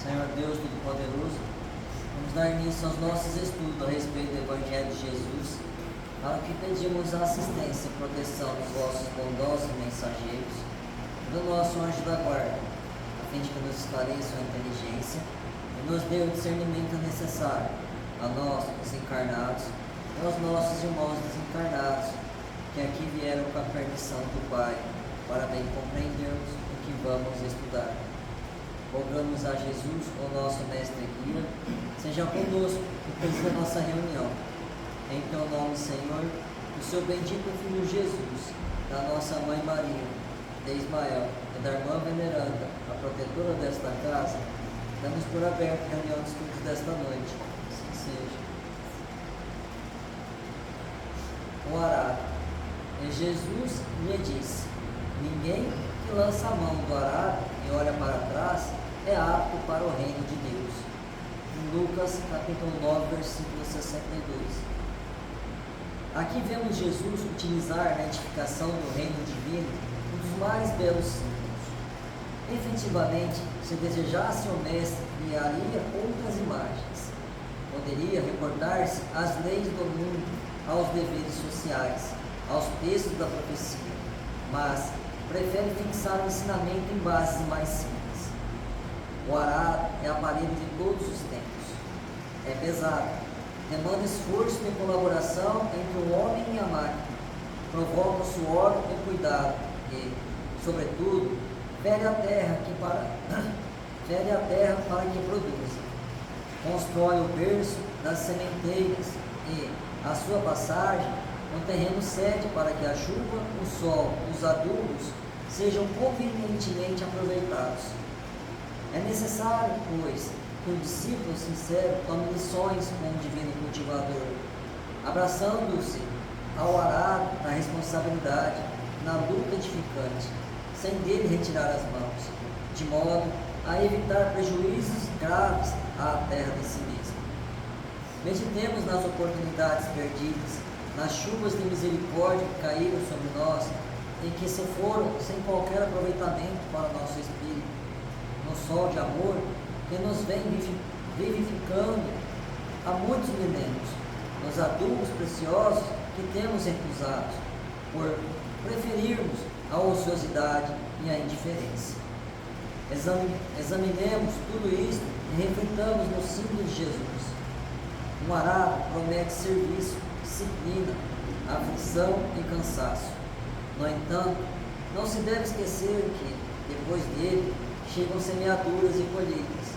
Senhor Deus Todo-Poderoso, vamos dar início aos nossos estudos a respeito do Evangelho de Jesus, para que pedimos a assistência e proteção dos vossos bondosos mensageiros, do nosso anjo da guarda, a fim de que nos esclareçam a inteligência e nos dê o discernimento necessário a nós, os encarnados, e aos nossos irmãos desencarnados, que aqui vieram com a permissão do Pai, para bem compreendermos o que vamos estudar. Rogamos a Jesus, o nosso mestre e guia, seja conosco e presida a nossa reunião. Em teu nome, Senhor, o seu bendito Filho Jesus, da nossa Mãe Maria, de Ismael e da irmã veneranda, a protetora desta casa, damos por aberto a reunião de estudos desta noite. Assim seja. O arado. E Jesus lhe disse: ninguém que lança a mão do arado e olha para trás é apto para o reino de Deus. Em Lucas capítulo 9, versículo 62. Aqui vemos Jesus utilizar na edificação do reino divino um dos mais belos símbolos. Efetivamente, se desejasse o mestre, criaria outras imagens. Poderia reportar-se às leis do mundo, aos deveres sociais, aos textos da profecia, mas prefere fixar o ensinamento em bases mais simples. O arado é aparelho de todos os tempos. É pesado, demanda esforço e colaboração entre o homem e a máquina, provoca o suor e cuidado e, sobretudo, fere a terra para que produza. Constrói o berço das sementeiras e, à sua passagem, um terreno cede para que a chuva, o sol e os adubos sejam convenientemente aproveitados. É necessário, pois, que o discípulo sincero tome lições com o divino cultivador, abraçando-se ao arado na responsabilidade, na luta edificante, sem dele retirar as mãos, de modo a evitar prejuízos graves à terra de si mesma. Meditemos nas oportunidades perdidas, nas chuvas de misericórdia que caíram sobre nós e que se foram sem qualquer aproveitamento para o nosso espírito, no sol de amor que nos vem vivificando há muitos milênios, nos adubos preciosos que temos recusado, por preferirmos a ociosidade e a indiferença. Examinemos tudo isto e refletamos no símbolo de Jesus. Um arado promete serviço, disciplina, aflição e cansaço. No entanto, não se deve esquecer que, depois dele, chegam semeaduras e colheitas,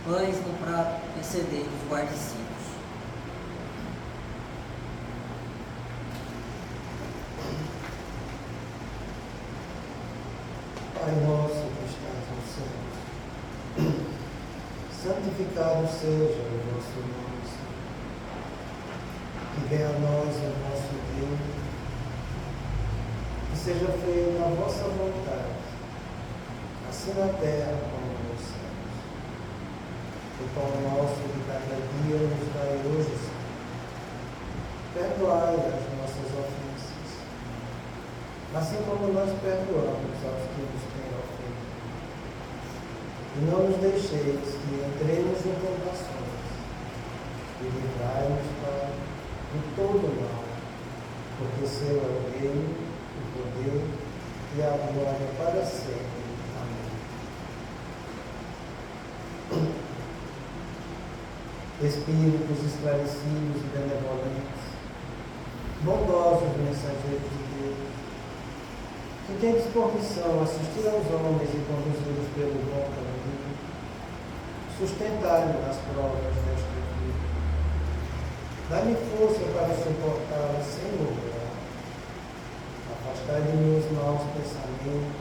pães no prato e cedeiros guarnecidos. Pai nosso que estás no céu, santificado seja o vosso nome, Senhor. Que venha a nós o vosso reino, que seja feita a vossa vontade, assim na terra como nos céus. O pão nosso de cada dia nos dai hoje, Senhor. Perdoai as nossas ofensas, assim como nós perdoamos aos que nos têm ofendido. E não nos deixeis que entremos em tentações, e livrai-nos, Pai, de todo mal, porque seu é o reino, o poder e a glória para sempre. Espíritos esclarecidos e benevolentes, bondosos mensageiros de Deus, que tendes por missão assistir aos homens e conduzi-los pelo bom caminho, sustentai-me nas provas desta vida. Dai-me força para suportá-las sem murmurar. Afastai de mim os maus pensamentos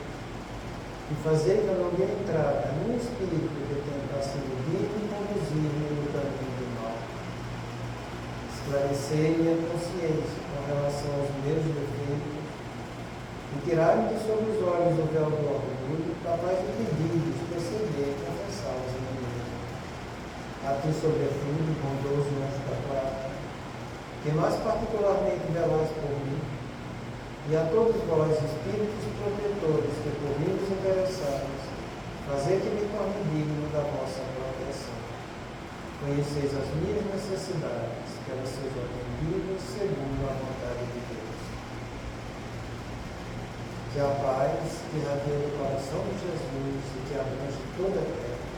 e fazei que eu não dê entrada num espírito que tenta sedudir e conduzir-me no caminho do mal. Esclarecei minha consciência com relação aos meus defeitos e tirai-me de sob os olhos o véu do orgulho, capaz de impedir-lhes perceber e confessá-los em mim mesmo. A ti, sobretudo, bondoso anjo da guarda, que mais particularmente velais por mim, e a todos vós, espíritos protetores, que por mim vos interessados, fazer que me torne digno da vossa proteção. Conheceis as minhas necessidades, que elas sejam atendidas segundo a vontade de Deus. Que a paz que irradia do coração de Jesus e que abrange toda a terra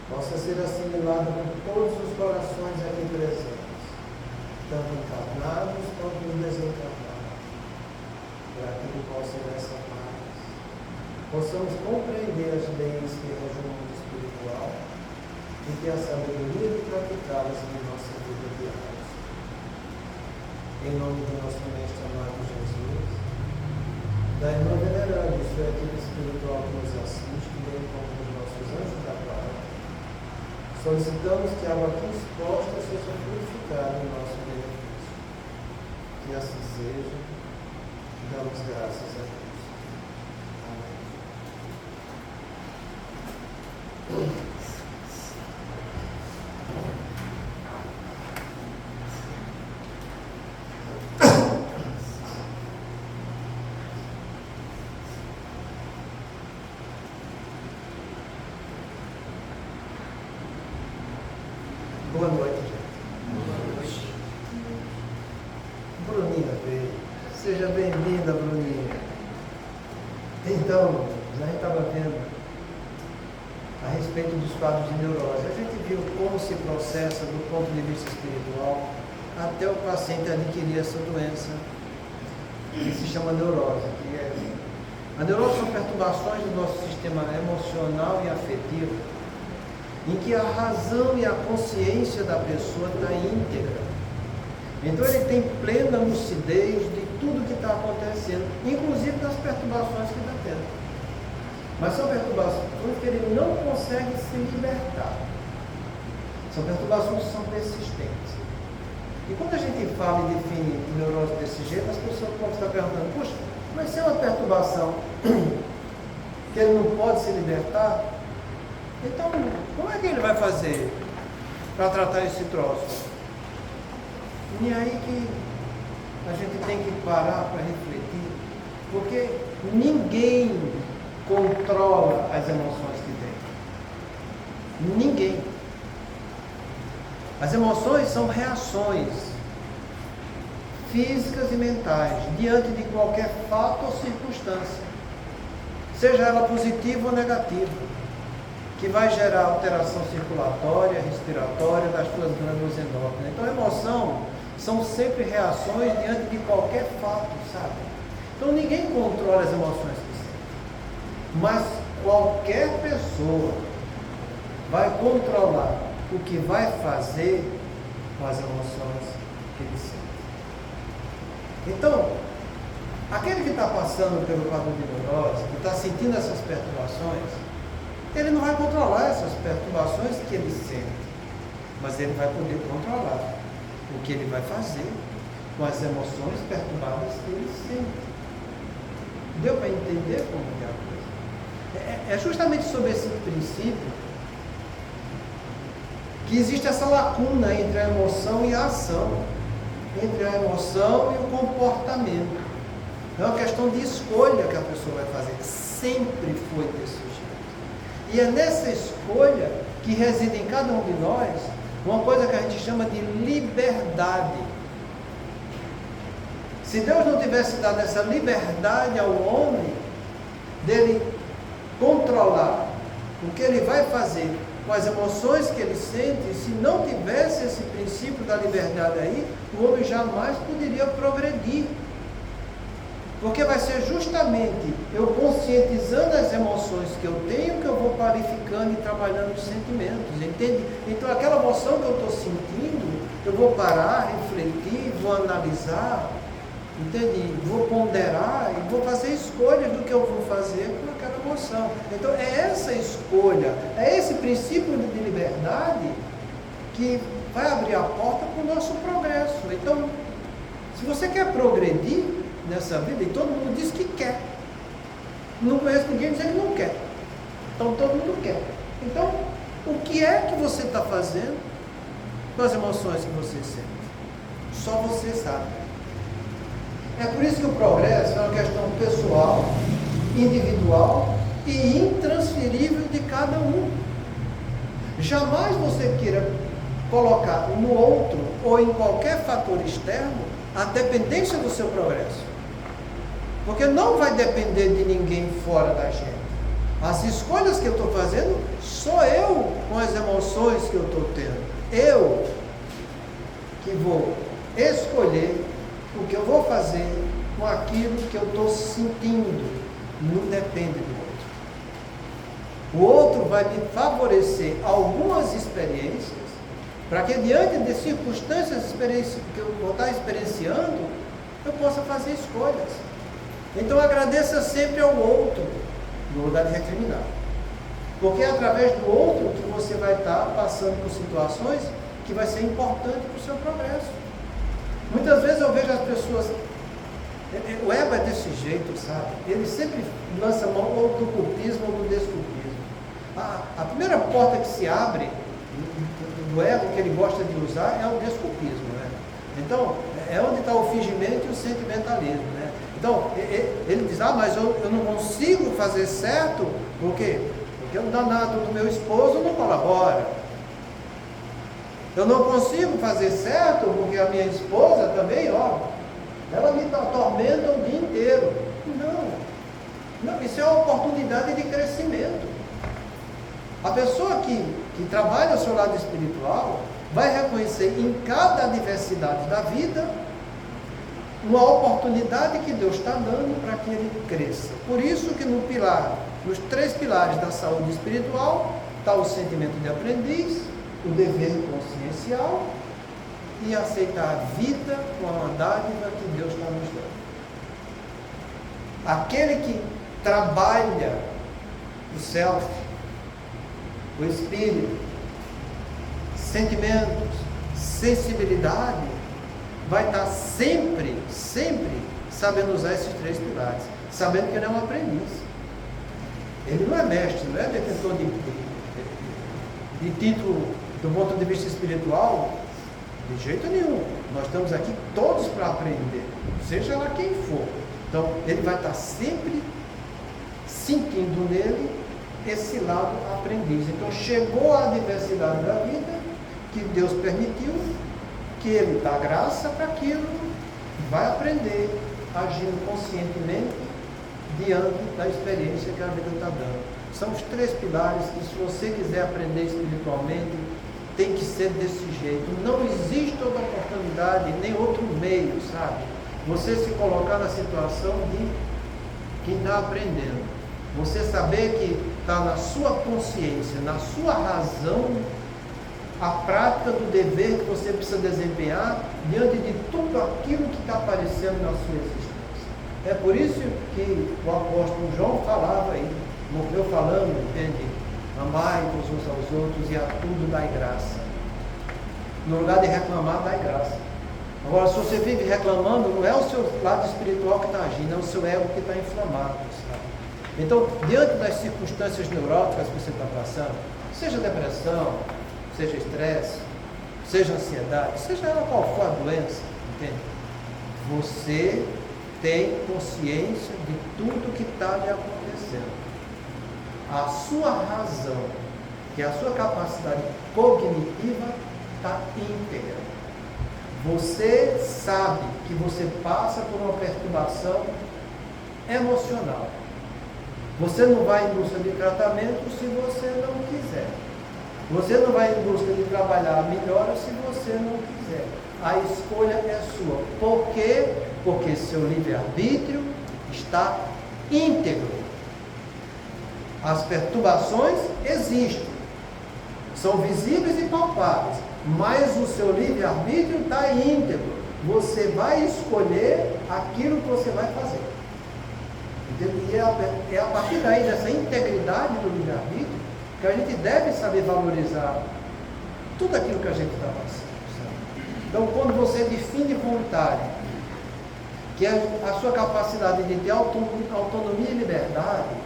possa ser assimilada por todos os corações aqui presentes, tanto encarnados quanto desencarnados, para que por possa dessa paz possamos compreender as leis que regem o mundo espiritual e ter a sabedoria de praticá-las na nossa vida diária. Em nome do nosso Mestre amado Jesus, da irmã veneranda, sua equipe espiritual que nos assiste, bem como dos nossos anjos da guarda, solicitamos que a água aqui exposta seja purificada em nosso benefício. Que assim seja, damos graças a Deus. Amém. Boa noite, gente. Boa noite. Bruninha veio. Seja bem-vinda, Bruninha. Então, a gente estava vendo a respeito dos quadros de neurose. A gente viu como se processa do ponto de vista espiritual até o paciente adquirir essa doença que se chama neurose. A neurose são perturbações do nosso sistema emocional e afetivo, em que a razão e a consciência da pessoa está íntegra. Então ele tem plena lucidez de tudo que está acontecendo, inclusive das perturbações que está tendo. Mas são perturbações que ele não consegue se libertar. São perturbações que são persistentes. E quando a gente fala e define neurose desse jeito, as pessoas podem estar perguntando, puxa, mas se é uma perturbação que ele não pode se libertar, então como é que ele vai fazer para tratar esse troço? E é aí que a gente tem que parar para refletir, porque ninguém controla as emoções que tem. Ninguém. As emoções são reações físicas e mentais diante de qualquer fato ou circunstância, seja ela positiva ou negativa, que vai gerar alteração circulatória, respiratória das suas glândulas endócrinas. Então, a emoção são sempre reações diante de qualquer fato, sabe? Então, ninguém controla as emoções que sente, mas qualquer pessoa vai controlar o que vai fazer com as emoções que ele sente. Então, aquele que está passando pelo quadro de neurose, que está sentindo essas perturbações, ele não vai controlar essas perturbações que ele sente, mas ele vai poder controlar o que ele vai fazer com as emoções perturbadas que ele sente. Deu para entender como é a coisa? É justamente sobre esse princípio que existe essa lacuna entre a emoção e a ação, entre a emoção e o comportamento. É uma questão de escolha que a pessoa vai fazer. Sempre foi desse jeito. E é nessa escolha que reside em cada um de nós uma coisa que a gente chama de liberdade. Se Deus não tivesse dado essa liberdade ao homem, dele controlar o que ele vai fazer com as emoções que ele sente, se não tivesse esse princípio da liberdade aí, o homem jamais poderia progredir. Porque vai ser justamente eu conscientizando as emoções que eu tenho que eu vou clarificando e trabalhando os sentimentos, entende? Então aquela emoção que eu estou sentindo, eu vou parar, refletir, vou analisar, entende? Vou ponderar e vou fazer escolhas do que eu vou fazer com aquela emoção. Então é essa escolha, é esse princípio de liberdade que vai abrir a porta para o nosso progresso. Então, se você quer progredir nessa vida, e todo mundo diz que quer, não conheço ninguém dizendo que não quer, então todo mundo quer. Então, o que é que você está fazendo com as emoções que você sente? Só você sabe. É por isso que o progresso é uma questão pessoal, individual e intransferível de cada um. Jamais você queira colocar no outro ou em qualquer fator externo a dependência do seu progresso. Porque não vai depender de ninguém fora da gente. As escolhas que eu estou fazendo, sou eu com as emoções que eu estou tendo. Eu que vou escolher o que eu vou fazer com aquilo que eu estou sentindo. Não depende do outro. O outro vai me favorecer algumas experiências para que diante de circunstâncias que eu vou estar experienciando, eu possa fazer escolhas. Então agradeça sempre ao outro, no lugar de recriminar. Porque é através do outro que você vai estar passando por situações que vai ser importante para o seu progresso. Muitas vezes eu vejo as pessoas, o ego é desse jeito, sabe? Ele sempre lança mão ou do culpismo ou do desculpismo. A primeira porta que se abre do ego que ele gosta de usar é o desculpismo, né? Então, é onde está o fingimento e o sentimentalismo, né? Então, ele diz, mas eu não consigo fazer certo, por quê? Porque o danado do meu esposo não colabora. Eu não consigo fazer certo, porque a minha esposa também, ela me atormenta o dia inteiro. Não, isso é uma oportunidade de crescimento. A pessoa que trabalha o seu lado espiritual vai reconhecer em cada adversidade da vida uma oportunidade que Deus está dando para que ele cresça. Por isso que nos 3 pilares da saúde espiritual, está o sentimento de aprendiz, o dever consciencial e aceitar a vida com a dádiva que Deus está nos dando. Aquele que trabalha o self, o espírito, sentimentos, sensibilidade, vai estar sempre sabendo usar esses 3 pilares, sabendo que ele é um aprendiz. Ele não é mestre, não é detentor de título do ponto de vista espiritual, de jeito nenhum. Nós estamos aqui todos para aprender, seja lá quem for. Então, ele vai estar sempre sentindo nele esse lado aprendiz. Então, chegou a adversidade da vida, que Deus permitiu, que ele dá graça para aquilo, vai aprender, agindo conscientemente, diante da experiência que a vida está dando. São os 3 pilares que, se você quiser aprender espiritualmente, tem que ser desse jeito. Não existe outra oportunidade, nem outro meio, sabe? Você se colocar na situação de quem está aprendendo. Você saber que está na sua consciência, na sua razão, a prática do dever que você precisa desempenhar diante de tudo aquilo que está aparecendo na sua existência. É por isso que o apóstolo João falava aí, morreu falando, entende? Amai-vos uns aos outros e a tudo dai graça. No lugar de reclamar, dai graça. Agora, se você vive reclamando, não é o seu lado espiritual que está agindo, é o seu ego que está inflamado, sabe? Então, diante das circunstâncias neuróticas que você está passando, seja depressão, seja estresse, seja ansiedade, seja ela qual for a doença, entende? Você tem consciência de tudo que está lhe acontecendo. A sua razão, que é a sua capacidade cognitiva, está íntegra. Você sabe que você passa por uma perturbação emocional. Você não vai em busca de tratamento se você não quiser. Você não vai em busca de trabalhar a melhora se você não quiser. A escolha é sua. Por quê? Porque seu livre-arbítrio está íntegro. As perturbações existem, são visíveis e palpáveis, mas o seu livre-arbítrio está íntegro. Você vai escolher aquilo que você vai fazer. E é a partir daí, dessa integridade do livre-arbítrio, que a gente deve saber valorizar tudo aquilo que a gente está passando. Sabe? Então, quando você define vontade, que é a sua capacidade de ter autonomia e liberdade,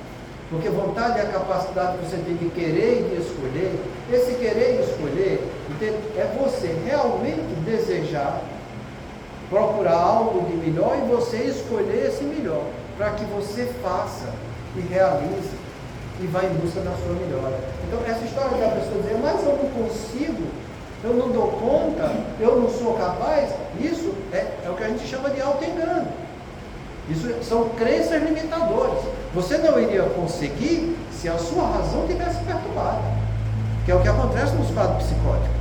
porque vontade é a capacidade que você tem de querer e de escolher. Esse querer e escolher, entende? É você realmente desejar, procurar algo de melhor e você escolher esse melhor, para que você faça e realize. e vai em busca da sua melhora. Então, essa história da pessoa dizer, mas eu não consigo, eu não dou conta, eu não sou capaz, isso é o que a gente chama de auto-engano. Isso são crenças limitadoras. Você não iria conseguir se a sua razão tivesse perturbada, que é o que acontece nos quadros psicóticos.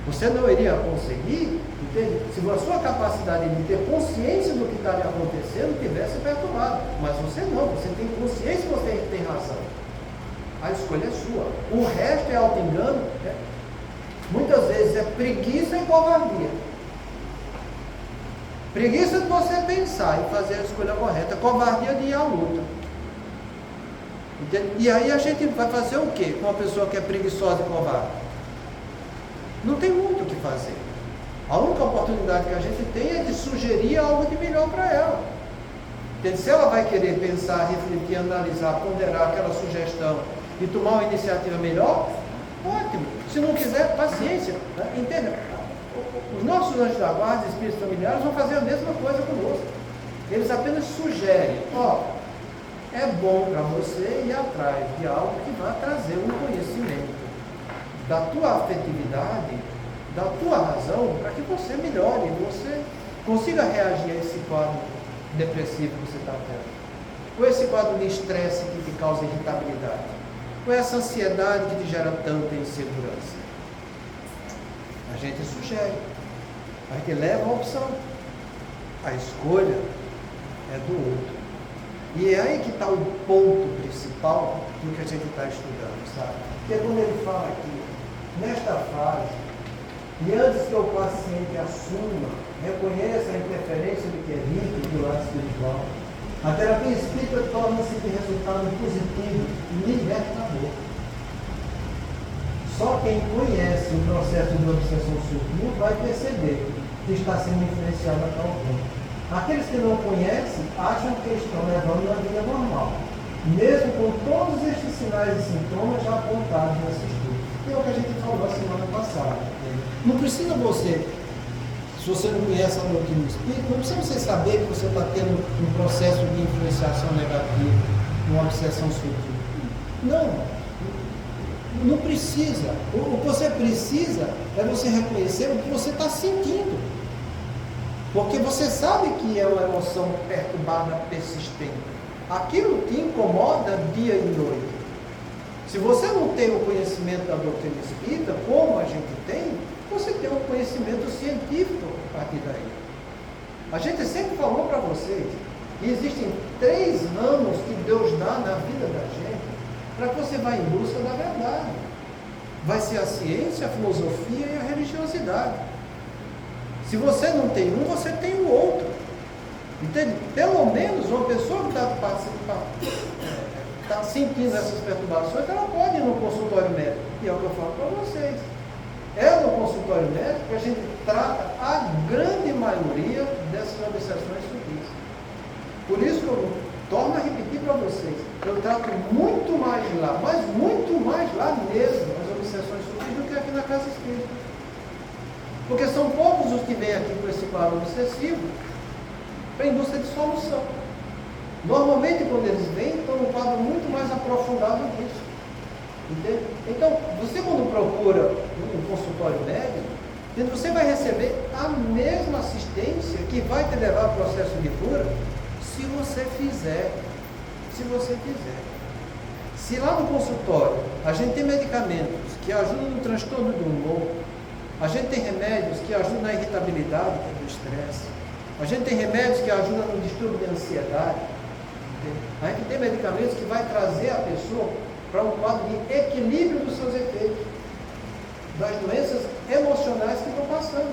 Você não iria conseguir, entende? Se a sua capacidade de ter consciência do que está lhe acontecendo tivesse perturbada. Mas você não, você tem consciência que você tem razão. A escolha é sua. O resto é auto-engano. Muitas vezes é preguiça e covardia. Preguiça de você pensar e fazer a escolha correta. Covardia de ir à luta. Entende? E aí a gente vai fazer o quê com uma pessoa que é preguiçosa e covarde? Não tem muito o que fazer. A única oportunidade que a gente tem é de sugerir algo de melhor para ela. Entende? Se ela vai querer pensar, refletir, analisar, ponderar aquela sugestão e tomar uma iniciativa melhor, ótimo. Se não quiser, paciência. Né? Entenda? Os nossos anjos da guarda, espíritos familiares, vão fazer a mesma coisa conosco. Eles apenas sugerem, é bom para você ir atrás de algo que vai trazer um conhecimento da tua afetividade, da tua razão, para que você melhore, você consiga reagir a esse quadro depressivo que você está tendo. Ou esse quadro de estresse que te causa irritabilidade. Ou essa ansiedade que te gera tanta insegurança. A gente sugere, a gente leva a opção. A escolha é do outro. E é aí que está o ponto principal do que a gente está estudando, sabe? Porque quando ele fala aqui, nesta fase, e antes que o paciente assuma, reconheça a interferência do que é rico do lado espiritual, a terapia espírita torna-se de resultado positivo e libertador. Só quem conhece o processo de obsessão sutil vai perceber que está sendo influenciado a tal ponto. Aqueles que não conhecem acham que estão levando uma vida normal, mesmo com todos estes sinais e sintomas já apontados nesse estudo. É o que a gente falou a semana passada. Não precisa você, se você não conhece a doutrina espírita, não precisa você saber que você está tendo um processo de influenciação negativa, uma obsessão sutil. Não precisa. O que você precisa é você reconhecer o que você está sentindo. Porque você sabe que é uma emoção perturbada, persistente. Aquilo te incomoda dia e noite. Se você não tem o conhecimento da doutrina espírita, como a gente tem, você tem um conhecimento científico a partir daí. A gente sempre falou para vocês que existem 3 ramos que Deus dá na vida da gente para que você vá em busca da verdade. Vai ser a ciência, a filosofia e a religiosidade. Se você não tem um, você tem o outro. Entende? Pelo menos uma pessoa que está sentindo essas perturbações, ela pode ir no consultório médico. E é o que eu falo para vocês. É no consultório médico que a gente trata a grande maioria dessas obsessões sutis. Por isso que eu torno a repetir para vocês. Eu trato muito mais lá, mas muito mais lá mesmo, as obsessões sutis do que aqui na casa espírita. Porque são poucos os que vêm aqui com esse quadro obsessivo para em busca de solução. Normalmente, quando eles vêm, estão num quadro muito mais aprofundado disso. Entende? Então, você quando procura um consultório médico, você vai receber a mesma assistência que vai te levar ao processo de cura, se você fizer. Se você quiser. Se lá no consultório a gente tem medicamentos que ajudam no transtorno do humor, a gente tem remédios que ajudam na irritabilidade, que é do estresse, a gente tem remédios que ajudam no distúrbio de ansiedade, a gente tem medicamentos que vai trazer a pessoa para um quadro de equilíbrio dos seus efeitos, das doenças emocionais que estão passando.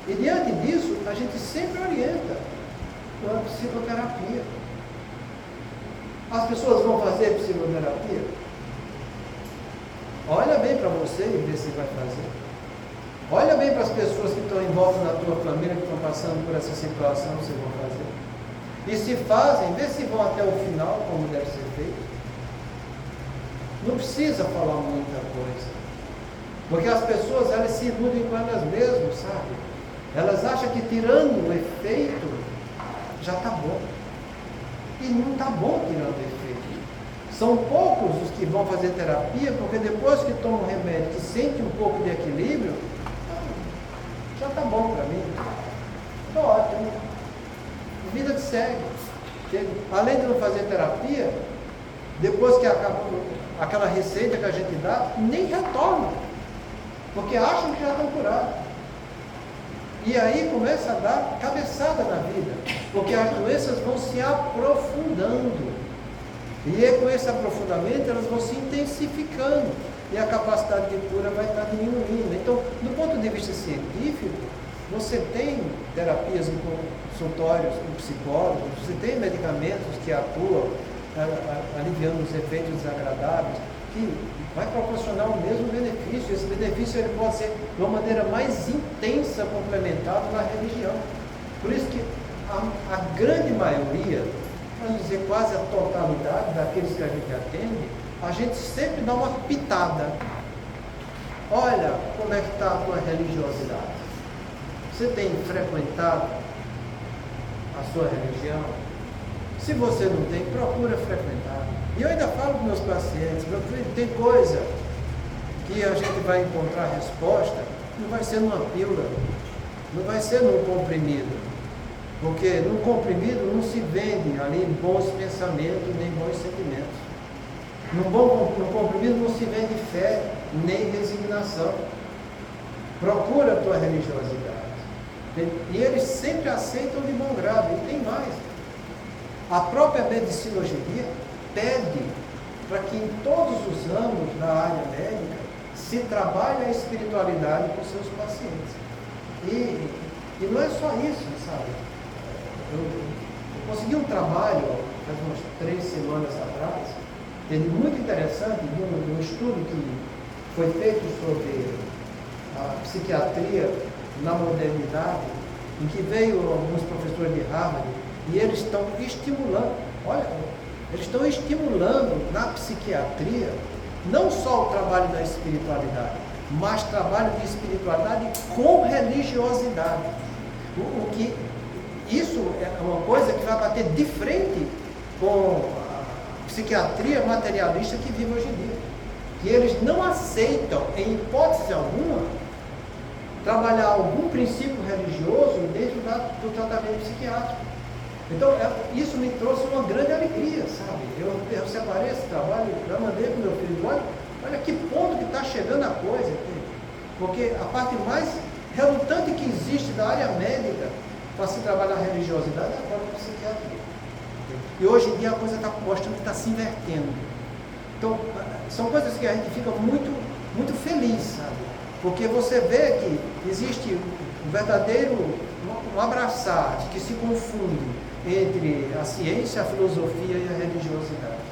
E diante disso, a gente sempre orienta a psicoterapia. As pessoas vão fazer psicoterapia? Olha bem para você e vê se vai fazer. Olha bem para as pessoas que estão em volta da tua família, que estão passando por essa situação, se vão fazer. E se fazem, vê se vão até o final, como deve ser feito. Não precisa falar muita coisa. Porque as pessoas, elas se iludem com elas mesmas, sabe? Elas acham que tirando o efeito, já está bom. E não está bom tirando o efeito. São poucos os que vão fazer terapia, porque depois que tomam um remédio, que sente um pouco de equilíbrio, já está bom para mim. Está ótimo. Vida que segue. Além de não fazer terapia, depois que acaba aquela receita que a gente dá, nem retorna. Porque acham que já estão curados. E aí começa a dar cabeçada na vida. Porque as doenças vão se aprofundando. E com esse aprofundamento elas vão se intensificando. E a capacidade de cura vai estar diminuindo. Então, do ponto de vista científico, você tem terapias em consultórios com psicólogos, você tem medicamentos que atuam aliviando os efeitos desagradáveis, que vai proporcionar o mesmo benefício. Esse benefício ele pode ser de uma maneira mais intensa complementado na religião. Por isso que a grande maioria, vamos dizer quase a totalidade daqueles que a gente atende, a gente sempre dá uma pitada. Olha como é que está a tua religiosidade. Você tem frequentado a sua religião? Se você não tem, procura frequentar. E eu ainda falo com meus pacientes, meu filho, tem coisa que a gente vai encontrar resposta, não vai ser numa pílula, não vai ser num comprimido. Porque num comprimido não se vende ali bons pensamentos nem bons sentimentos. No comprimido não se vende fé nem resignação. Procura a tua religiosidade. E eles sempre aceitam de bom grado. E tem mais. A própria medicina hoje em dia pede para que em todos os ramos da área médica se trabalhe a espiritualidade com seus pacientes. E não é só isso, sabe? Eu consegui um trabalho, faz umas 3 semanas atrás, muito interessante, de um estudo que foi feito sobre a psiquiatria na modernidade, em que veio alguns professores de Harvard, e eles estão estimulando, eles estão estimulando na psiquiatria, não só o trabalho da espiritualidade, mas trabalho de espiritualidade com religiosidade. Isso é uma coisa que vai bater de frente com a psiquiatria materialista que vive hoje em dia. Que eles não aceitam, em hipótese alguma, trabalhar algum princípio religioso dentro do tratamento psiquiátrico. Então, isso me trouxe uma grande alegria, sabe? Eu separei esse trabalho, já mandei para o meu filho, olha que ponto que está chegando a coisa aqui. Porque a parte mais relutante que existe da área médica para se trabalhar a religiosidade é a própria psiquiatria. E hoje em dia a coisa está mostrando que está se invertendo. Então, são coisas que a gente fica muito, muito feliz, sabe? Porque você vê que existe um verdadeiro um abraçar que se confunde entre a ciência, a filosofia e a religiosidade.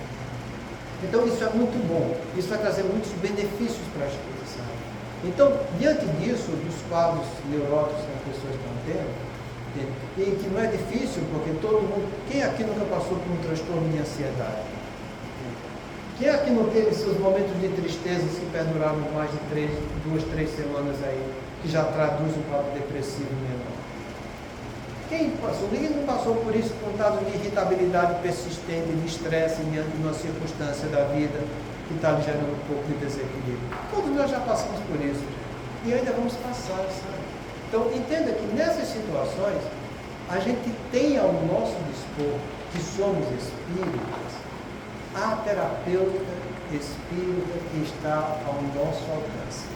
Então isso é muito bom, isso vai trazer muitos benefícios para as coisas, sabe? Então, diante disso, dos quadros neuróticos que as pessoas estão tendo, e que não é difícil, porque todo mundo, quem aqui nunca passou por um transtorno de ansiedade? Quem aqui não teve seus momentos de tristeza que perduraram mais de 2, 3 semanas aí, que já traduz um quadro depressivo menor? Quem passou? Ninguém não passou por isso por causa de irritabilidade persistente, de estresse diante de uma circunstância da vida que está lhe gerando um pouco de desequilíbrio. Todos nós já passamos por isso. E ainda vamos passar, sabe? Então, entenda que nessas situações, a gente tem ao nosso dispor, que somos espíritas, a terapeuta espírita que está ao nosso alcance.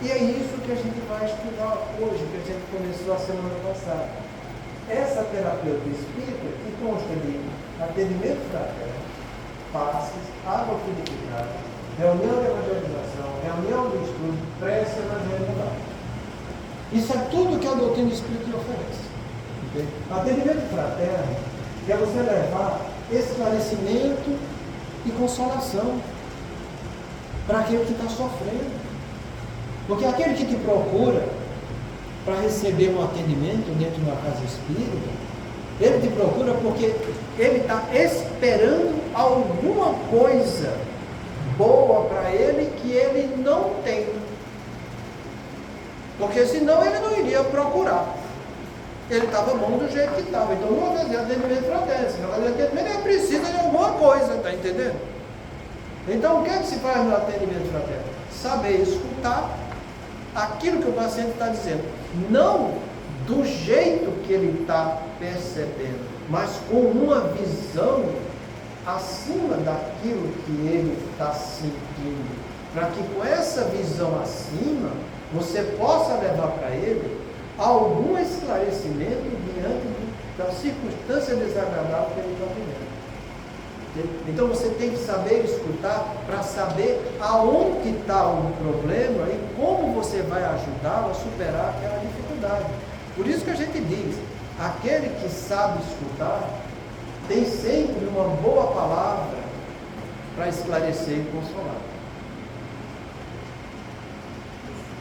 E é isso que a gente vai estudar hoje, que a gente começou a semana passada. Essa terapeuta espírita, que consta de atendimento fraterno, passes, água purificada, reunião de evangelização, reunião de estudo, prece e evangelho. Isso é tudo que a doutrina espírita lhe oferece. Okay? Atendimento fraterno é você levar esclarecimento e consolação para aquele que está sofrendo. Porque aquele que te procura para receber um atendimento dentro de uma casa espírita, ele te procura porque ele está esperando alguma coisa boa para ele que ele não tem. Porque senão ele não iria procurar. Ele estava bom do jeito que estava. Então não vai fazer atendimento fraterno. Se vai fazer atendimento, ele precisa de alguma coisa, está entendendo? Então o que é que se faz no atendimento fraterno? Saber escutar aquilo que o paciente está dizendo. Não do jeito que ele está percebendo, mas com uma visão acima daquilo que ele está sentindo. Para que com essa visão acima, você possa levar para ele algum esclarecimento diante da circunstância desagradável que ele está vivendo. Então você tem que saber escutar para saber aonde está o problema e como você vai ajudá-lo a superar aquela dificuldade. Por isso que a gente diz, aquele que sabe escutar tem sempre uma boa palavra para esclarecer e consolar.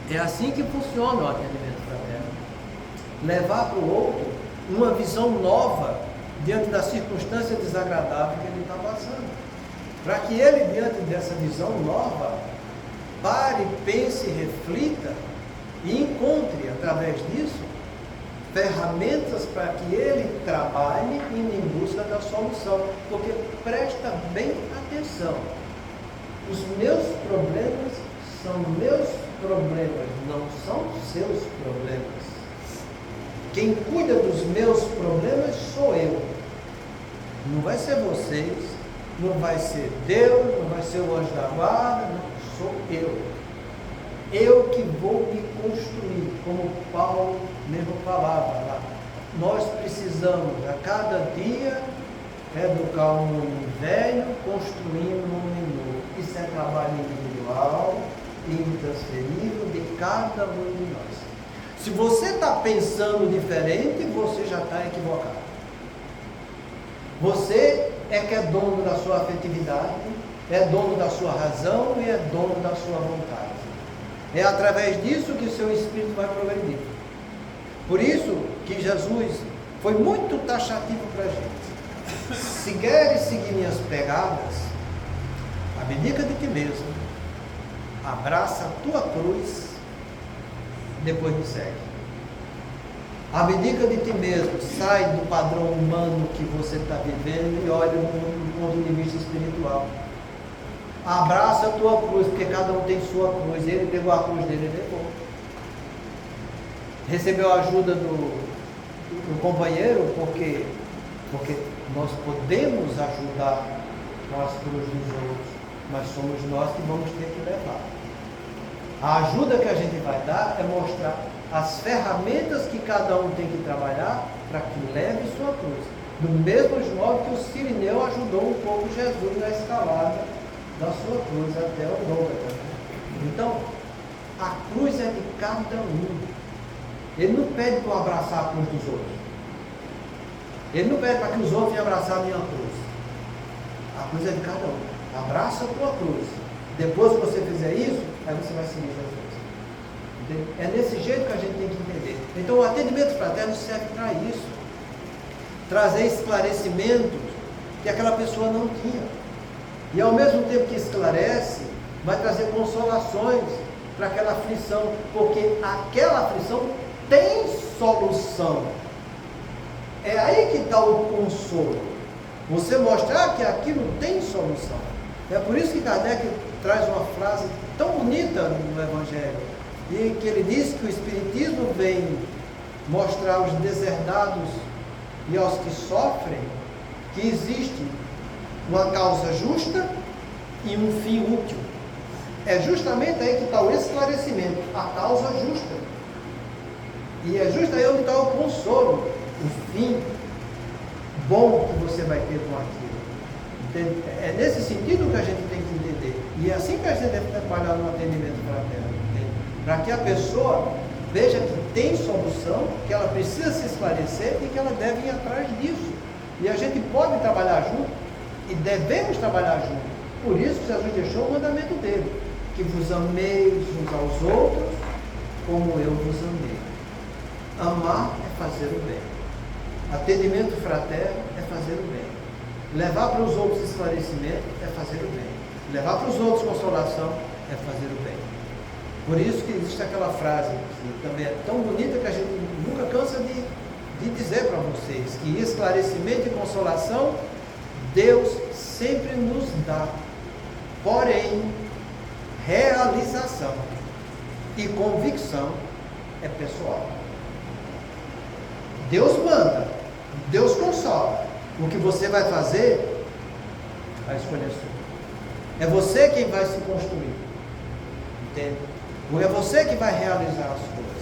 É assim que funciona o atendimento fraterno. Levar para o outro uma visão nova diante da circunstância desagradável que ele está passando. Para que ele, diante dessa visão nova, pare, pense, reflita e encontre, através disso, ferramentas para que ele trabalhe indo em busca da solução. Porque presta bem atenção. Os meus problemas são meus problemas, não são seus problemas. Quem cuida dos meus problemas sou eu. Não vai ser vocês, não vai ser Deus, não vai ser o anjo da guarda, não, sou eu. Eu que vou me construir, como Paulo mesmo falava lá. Nós precisamos a cada dia educar um homem velho, construindo um homem novo. Isso é trabalho individual e intransferível de cada um de nós. Se você está pensando diferente, você já está equivocado. Você é que é dono da sua afetividade, é dono da sua razão e é dono da sua vontade. É através disso que o seu espírito vai progredir. Por isso que Jesus foi muito taxativo para a gente. Se queres seguir minhas pegadas, abdica de ti mesmo, abraça a tua cruz, depois me segue. Abdica de ti mesmo, sai do padrão humano que você está vivendo e olha do ponto de vista espiritual. Abraça a tua cruz, porque cada um tem sua cruz. Ele pegou a cruz dele e levou. Recebeu a ajuda do companheiro, porque nós podemos ajudar com as cruzes dos outros, mas somos nós que vamos ter que levar. A ajuda que a gente vai dar é mostrar as ferramentas que cada um tem que trabalhar para que leve sua cruz. Do mesmo modo que o Cirineu ajudou um pouco Jesus na escalada da sua cruz até o Gólgota. Então, a cruz é de cada um. Ele não pede para abraçar a cruz dos outros. Ele não pede para que os outros venham abraçar a minha cruz. A cruz é de cada um. Abraça a tua cruz. Depois que você fizer isso, aí você vai seguir Jesus. Entende? É desse jeito que a gente tem que entender. Então, o atendimento fraterno serve para isso. Trazer esclarecimentos que aquela pessoa não tinha. E ao mesmo tempo que esclarece, vai trazer consolações para aquela aflição, porque aquela aflição tem solução. É aí que está o consolo. Você mostrar que aquilo tem solução. É por isso que Kardec traz uma frase tão bonita no Evangelho, e que ele diz que o Espiritismo vem mostrar aos deserdados e aos que sofrem que existe uma causa justa e um fim útil. É justamente aí que está o esclarecimento, a causa justa. E é justo aí onde está o consolo, o fim bom que você vai ter com aquilo. Entende? É nesse sentido que a gente tem que entender. E é assim que a gente deve trabalhar no atendimento fraterno. Para que a pessoa veja que tem solução, que ela precisa se esclarecer e que ela deve ir atrás disso. E a gente pode trabalhar junto e devemos trabalhar junto. Por isso que Jesus deixou o mandamento dele, que vos ameis uns aos outros como eu vos amei. Amar é fazer o bem. Atendimento fraterno é fazer o bem. Levar para os outros esclarecimento é fazer o bem. Levar para os outros consolação é fazer o bem. Por isso que existe aquela frase que também é tão bonita que a gente nunca cansa de de dizer para vocês que esclarecimento e consolação Deus sempre nos dá. Porém, realização e convicção é pessoal. Deus manda, Deus consola. O que você vai fazer, a escolha é sua. É você quem vai se construir. Entende? Ou é você que vai realizar as coisas.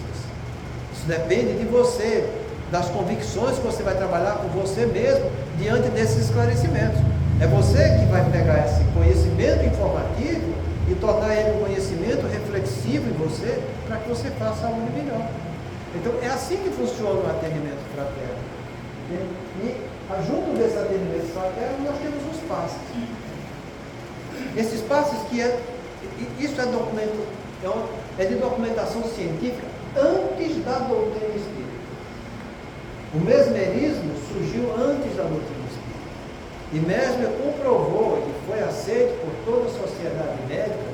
Isso depende de você, das convicções que você vai trabalhar com você mesmo diante desses esclarecimentos. É você que vai pegar esse conhecimento informativo e tornar ele um conhecimento reflexivo em você, para que você faça algo de melhor. Então, é assim que funciona o atendimento fraterno. E junto desse atendimento fraterno, nós temos os passes. Esses passes isso é documento, é de documentação científica antes da doutrina espírita. O mesmerismo surgiu antes da doutrina espírita. E Mesmer comprovou e foi aceito por toda a sociedade médica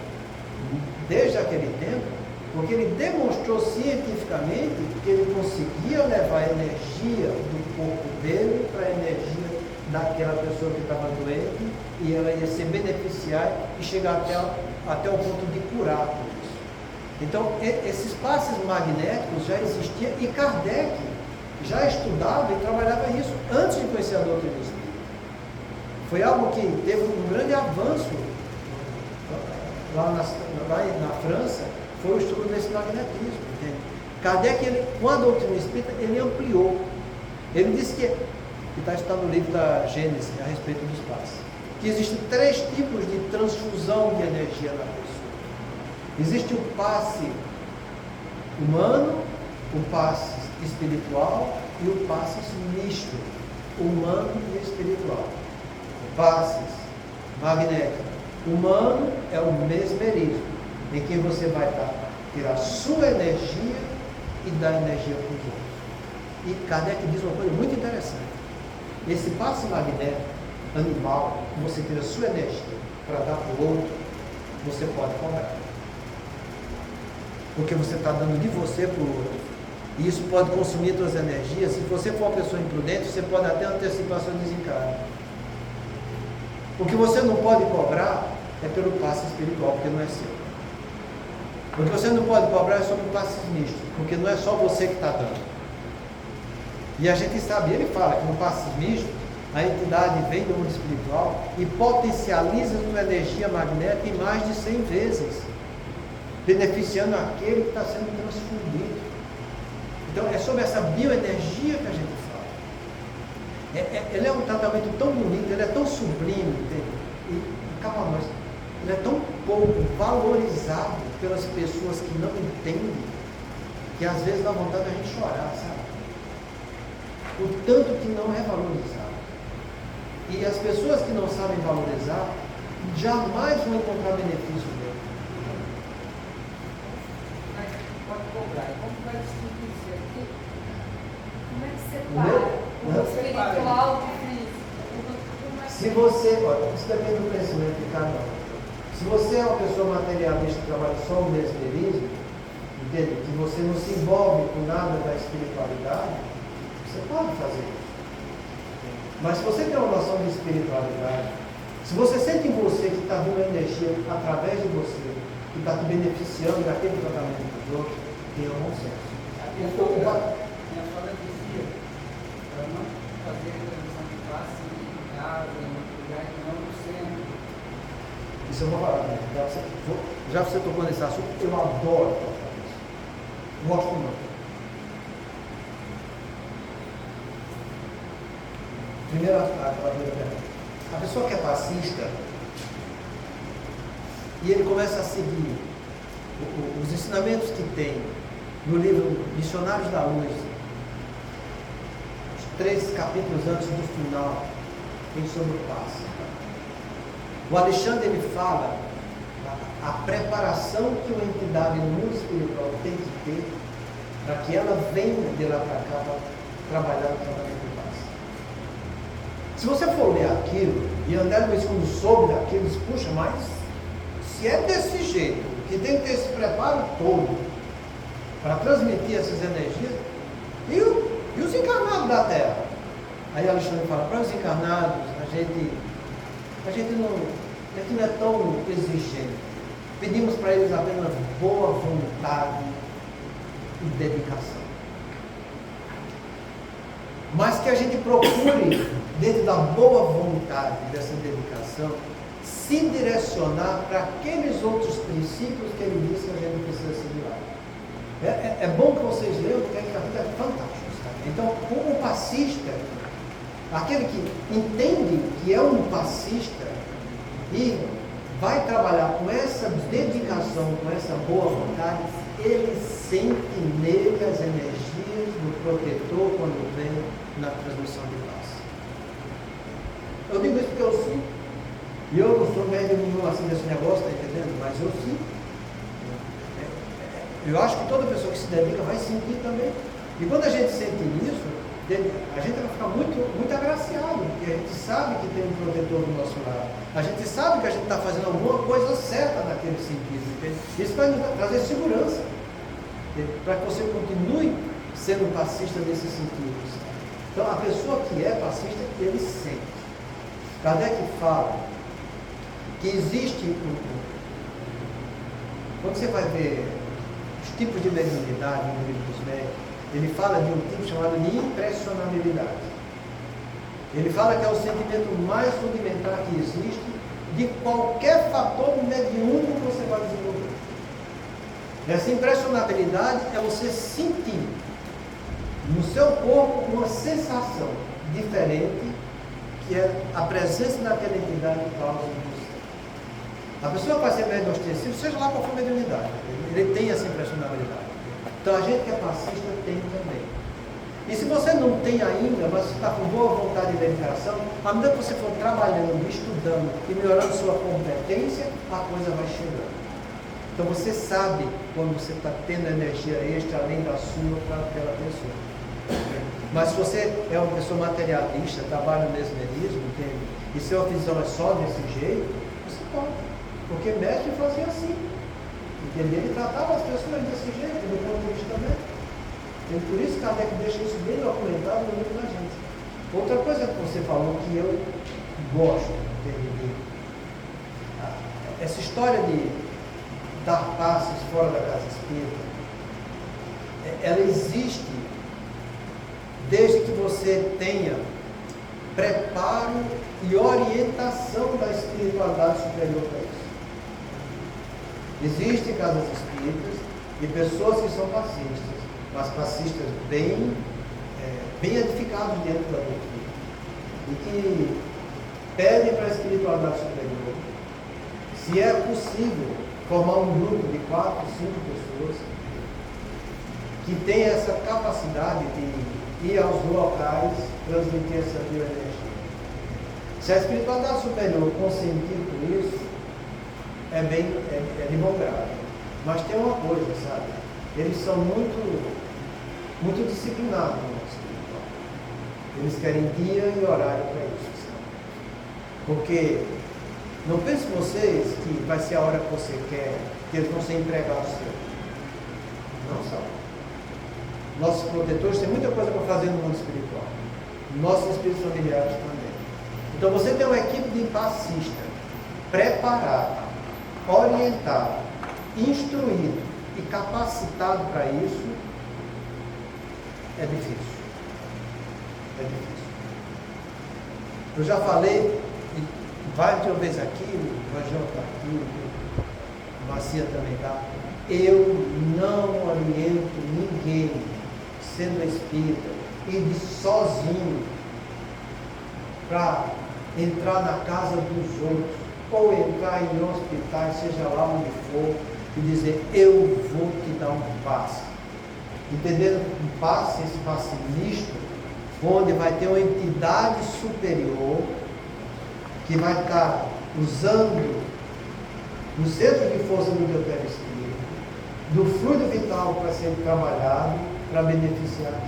desde aquele tempo, porque ele demonstrou cientificamente que ele conseguia levar a energia do corpo dele para a energia daquela pessoa que estava doente, e ela ia se beneficiar e chegar até o ponto de curar por isso. Então, esses passes magnéticos já existiam, e Kardec já estudava e trabalhava isso antes de conhecer a doutrina espírita. Foi algo que teve um grande avanço lá na França, foi o estudo desse magnetismo. Entende? Kardec, com a doutrina espírita, ele ampliou. Ele disse que está no livro da Gênesis, a respeito dos passes, que existem 3 tipos de transfusão de energia na pessoa. Existe o passe humano, o passe espiritual e o passe misto, humano e espiritual. Passes magnéticos. Humano é o mesmerismo, em que você vai tirar a sua energia e dar energia para os outros. E Kardec diz uma coisa muito interessante. Esse passe magnético animal, que você tira a sua energia para dar para o outro, você pode cobrar. Porque você está dando de você para o outro. E isso pode consumir suas energias. Se você for uma pessoa imprudente, você pode até antecipar seu desencargo. O que você não pode cobrar é pelo passe espiritual, porque não é seu. O que você não pode cobrar é sobre o passe misto, porque não é só você que está dando. E a gente sabe, ele fala que no passe misto, a entidade vem do mundo espiritual e potencializa sua energia magnética em mais de 100 vezes, beneficiando aquele que está sendo transfundido. Então, é sobre essa bioenergia que a gente fala. Ele é um tratamento tão bonito, ele é tão sublime, e calma nós, ele é tão pouco valorizado pelas pessoas que não entendem, que às vezes dá vontade de a gente chorar, sabe? O tanto que não é valorizado. E as pessoas que não sabem valorizar, jamais vão encontrar benefício dele. Mas pode cobrar. Como vai distinguir isso aqui? Como é que separa o espiritual do físico? Se você, olha, isso depende do conhecimento de cada um. Se você é uma pessoa materialista que trabalha só o mesmerismo, entende? Que você não se envolve com nada da espiritualidade, você pode fazer isso. Mas se você tem uma noção de espiritualidade, se você sente em você que está vindo energia através de você, que está te beneficiando daquele tratamento dos outros, tenha bom senso. Minha fala dizia para não fazer a transição de classe em casa, em outro lugar que não no centro. Isso eu vou falar, né? Já você tocou nesse assunto, eu adoro falar isso. Gosto muito. Primeiro, a pessoa que é passista, e ele começa a seguir os ensinamentos que tem no livro Missionários da Luz, os 3 capítulos antes do final, tem sobre o passe. O Alexandre, ele fala a preparação que uma entidade no mundo espiritual tem que ter para que ela venha de lá para cá para trabalhar no tratamento do passe. Se você for ler aquilo e andar no escuro sobre aquilo, diz, puxa, mas se é desse jeito, que tem que ter esse preparo todo para transmitir essas energias, E os encarnados da Terra? Aí Alexandre fala, para os encarnados, a gente não é tão exigente. Pedimos para eles apenas boa vontade e dedicação. Mas que a gente procure, dentro da boa vontade dessa dedicação, se direcionar para aqueles outros princípios que ele disse que a gente precisa seguir lá. É bom que vocês leiam, porque a vida é fantástica. Então, o passista, aquele que entende que é um passista e vai trabalhar com essa dedicação, com essa boa vontade, ele sente nele as energias do protetor quando vem na transmissão de paz. Eu digo isso porque eu sinto. E eu não sou médium nenhum assim desse negócio, está entendendo? Mas eu sinto. Eu acho que toda pessoa que se dedica vai sentir também. E quando a gente sente isso, a gente vai ficar muito agraciado, porque a gente sabe que tem um protetor do nosso lado. A gente sabe que a gente está fazendo alguma coisa certa naquele sentido. Entende? Isso vai nos trazer segurança, para que você continue sendo um passista nesses sentidos. Então, a pessoa que é passista, ele sente. Kardec fala que existe, quando você vai ver os tipos de mediunidade no livro dos médicos, ele fala de um tipo chamado de impressionabilidade. Ele fala que é o sentimento mais rudimentar que existe de qualquer fator mediúnico que você vai desenvolver. Essa impressionabilidade é você sentir no seu corpo uma sensação diferente, que é a presença daquela entidade que causa em você. A pessoa vai ser médium ostensivo, seja lá qual for a mediunidade, ele tem essa impressionabilidade. Então a gente que é passista tem também. E se você não tem ainda, mas você está com boa vontade de dedicação, à medida que você for trabalhando, estudando e melhorando sua competência, a coisa vai chegando. Então você sabe quando você está tendo energia extra além da sua para aquela pessoa. Mas se você é uma pessoa materialista, trabalha no mesmerismo, entende? E seu visão é só desse jeito, você pode. Porque mestre fazia assim. Entendeu? Ele tratava as pessoas desse jeito, do ponto de vista médico. E por isso Kardec deixa isso bem documentado no livro da gente. Outra coisa que você falou que eu gosto, entendeu? Essa história de dar passos fora da casa espírita, ela existe desde que você tenha preparo e orientação da espiritualidade superior para isso. Existem casas espíritas e pessoas que são passistas, mas passistas bem edificados dentro da doutrina, e que pedem para a espiritualidade superior, se é possível, formar um grupo de 4, 5 pessoas que tem essa capacidade de ir aos locais, transmitir essa bioenergia. Se a espiritualidade superior consentir por isso, é de bom grado. Mas tem uma coisa, sabe? Eles são muito disciplinados no mundo espiritual. Eles querem dia e horário para isso, sabe? Porque não pense vocês que vai ser a hora que você quer, que eles vão ser empregados seus. Não são. Nossos protetores têm muita coisa para fazer no mundo espiritual. Nossos espíritos familiares também. Então você tem uma equipe de passista preparada, orientado, instruído e capacitado para isso, é difícil. É difícil. Eu já falei várias vezes aqui, o Rangel está aqui, o Macia também está. Eu não oriento ninguém, sendo espírita, ir sozinho para entrar na casa dos outros, ou entrar em hospitais, seja lá onde for, e dizer, eu vou te dar um passe. Entendendo? Um passe, esse passe misto, onde vai ter uma entidade superior que vai estar usando o centro de força do meu perispírito, do fluido vital para ser trabalhado, para beneficiar.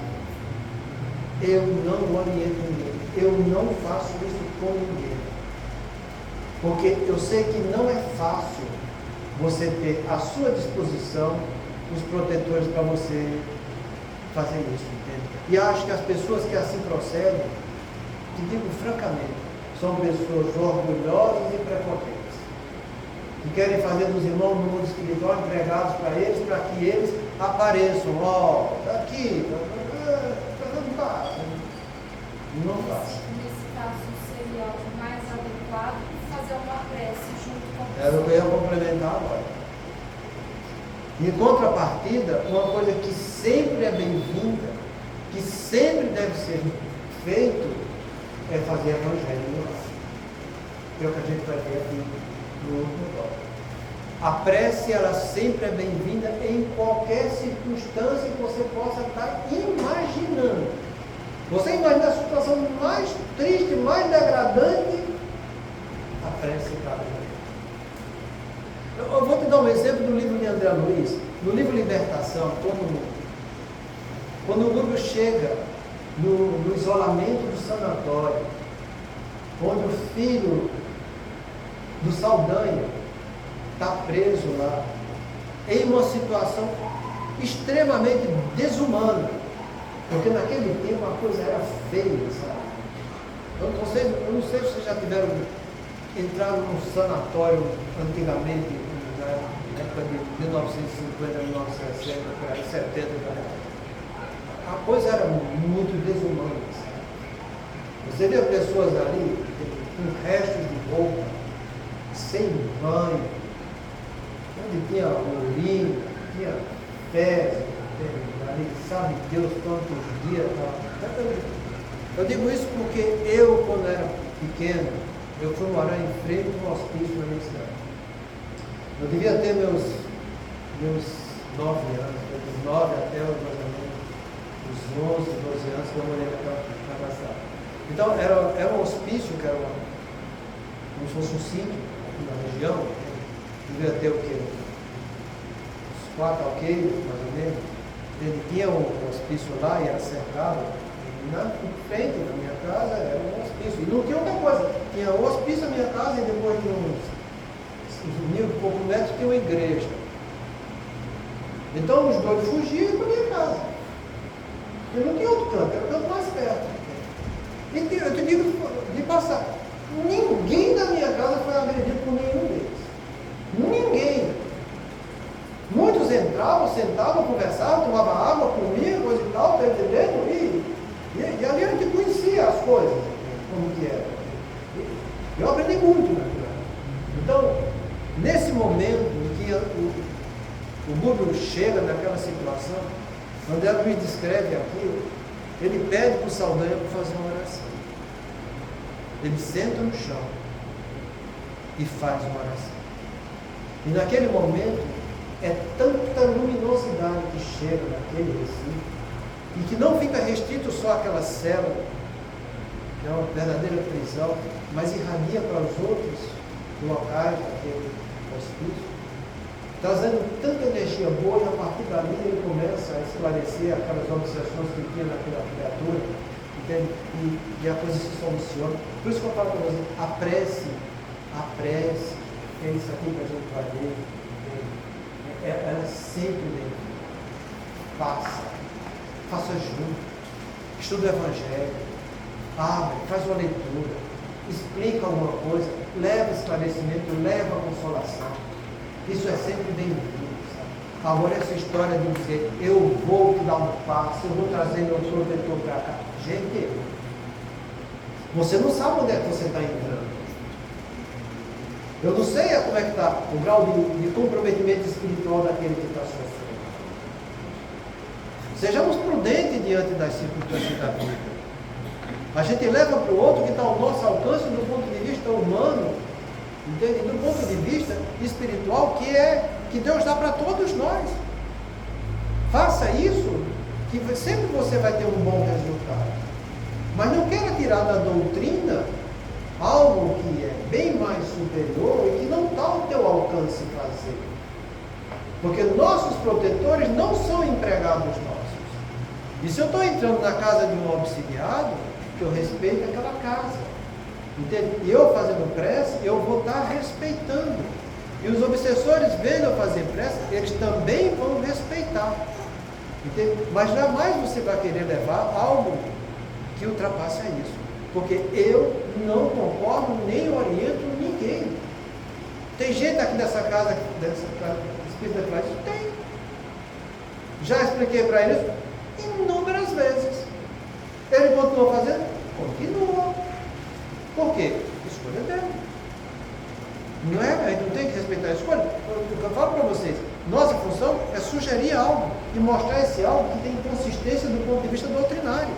Eu não oriento ninguém, eu não faço isso com ninguém. Porque eu sei que não é fácil você ter à sua disposição os protetores para você fazer isso, entende? E acho que as pessoas que assim procedem, te digo francamente, são pessoas orgulhosas e prepotentes, que querem fazer dos irmãos no mundo espiritual empregados para que eles apareçam, está aqui, está dando passo. Não faz. Nesse caso, seria o mais adequado fazer uma prece junto com a Era o que eu ia complementar agora. Em contrapartida, uma coisa que sempre é bem-vinda, que sempre deve ser feito, é fazer evangelho no lar. Que é o que a gente vai ver aqui no último bloco. A prece, ela sempre é bem-vinda em qualquer circunstância que você possa estar imaginando. Você imagina a situação mais triste, mais degradante, a prece está bem. Eu vou te dar um exemplo do livro de André Luiz. No livro Libertação, quando o grupo chega no isolamento do sanatório, onde o filho do Saldanha está preso lá, em uma situação extremamente desumana, porque naquele tempo a coisa era feia, sabe? Eu não sei se vocês já entraram num sanatório antigamente, na época de 1950, 1960, 70, a coisa era muito desumana, sabe? Você vê pessoas ali com restos de roupa, sem banho, onde tinha urina, tinha fezes, ali, sabe Deus quantos dias. Eu digo isso porque eu, quando era pequeno, eu fui morar em frente a um hospício na minha cidade. Eu devia ter meus 9 anos, dos 9 até mais ou menos os 11, 12 anos que eu morei naquela cidade. Então era um hospício, que era como se fosse um sítio aqui na região. Devia ter o quê? Uns 4 alqueires, mais ou menos. Ele tinha um hospício lá e era cercado. Na frente da minha casa era um hospício. E não tinha outra coisa. Tinha o hospício na minha casa e depois de uns 1.000 e poucos metros tinha uma igreja. Então os dois fugiam para minha casa. Eu não tinha outro canto, era o canto mais perto. E eu te digo de passar. Ninguém da minha casa foi agredido por nenhum deles. Ninguém. Muitos entravam, sentavam, conversavam, tomavam água, comiam, coisa e tal, tá entendendo? E ali a gente conhecia as coisas, como que era. Eu aprendi muito naquilo. Então, nesse momento em que o Búrbio chega naquela situação, quando ela me descreve aquilo, ele pede para o Saldanha para fazer uma oração. Ele senta no chão e faz uma oração. E naquele momento, é tanta luminosidade que chega naquele recinto, e que não fica restrito só àquela cela, que é uma verdadeira prisão, mas irradia para os outros locais daquele hospício, trazendo tanta energia boa, e a partir dali ele começa a esclarecer aquelas obsessões que tinha naquela criatura, entende? E a coisa se soluciona. Por isso que eu falo para você, a prece, é isso aqui que a gente vai ver, ela sempre vem. Faça junto, estuda o Evangelho, abre, faz uma leitura, explica alguma coisa, leva esclarecimento, leva consolação. Isso é sempre bem-vindo, sabe? Agora essa história de dizer, eu vou te dar um passo, eu vou trazer meu protetor para cá. Gente, você não sabe onde é que você está entrando. Eu não sei como é que está o grau de comprometimento espiritual daquele que está sofrendo. Sejamos prudentes diante das circunstâncias da vida. A gente leva para o outro que está ao nosso alcance do ponto de vista humano, entende? Do ponto de vista espiritual, que Deus dá para todos nós. Faça isso, que sempre você vai ter um bom resultado. Mas não queira tirar da doutrina algo que é bem mais superior e que não está ao teu alcance fazer. Porque nossos protetores não são empregados nossos. E se eu estou entrando na casa de um obsidiado, que eu respeito aquela casa. Entende? E eu fazendo prece, eu vou estar respeitando. E os obsessores, vendo eu fazer prece, eles também vão respeitar. Entende? Mas jamais você vai querer levar algo que ultrapasse a isso. Porque eu não concordo nem oriento ninguém. Tem gente aqui dessa casa, espírita que faz isso? Tem. Já expliquei para eles inúmeras vezes. Ele continua fazendo? Continua. Por quê? Escolha dele. Não é? A gente não tem que respeitar a escolha. Eu falo para vocês, nossa função é sugerir algo e mostrar esse algo que tem consistência do ponto de vista doutrinário.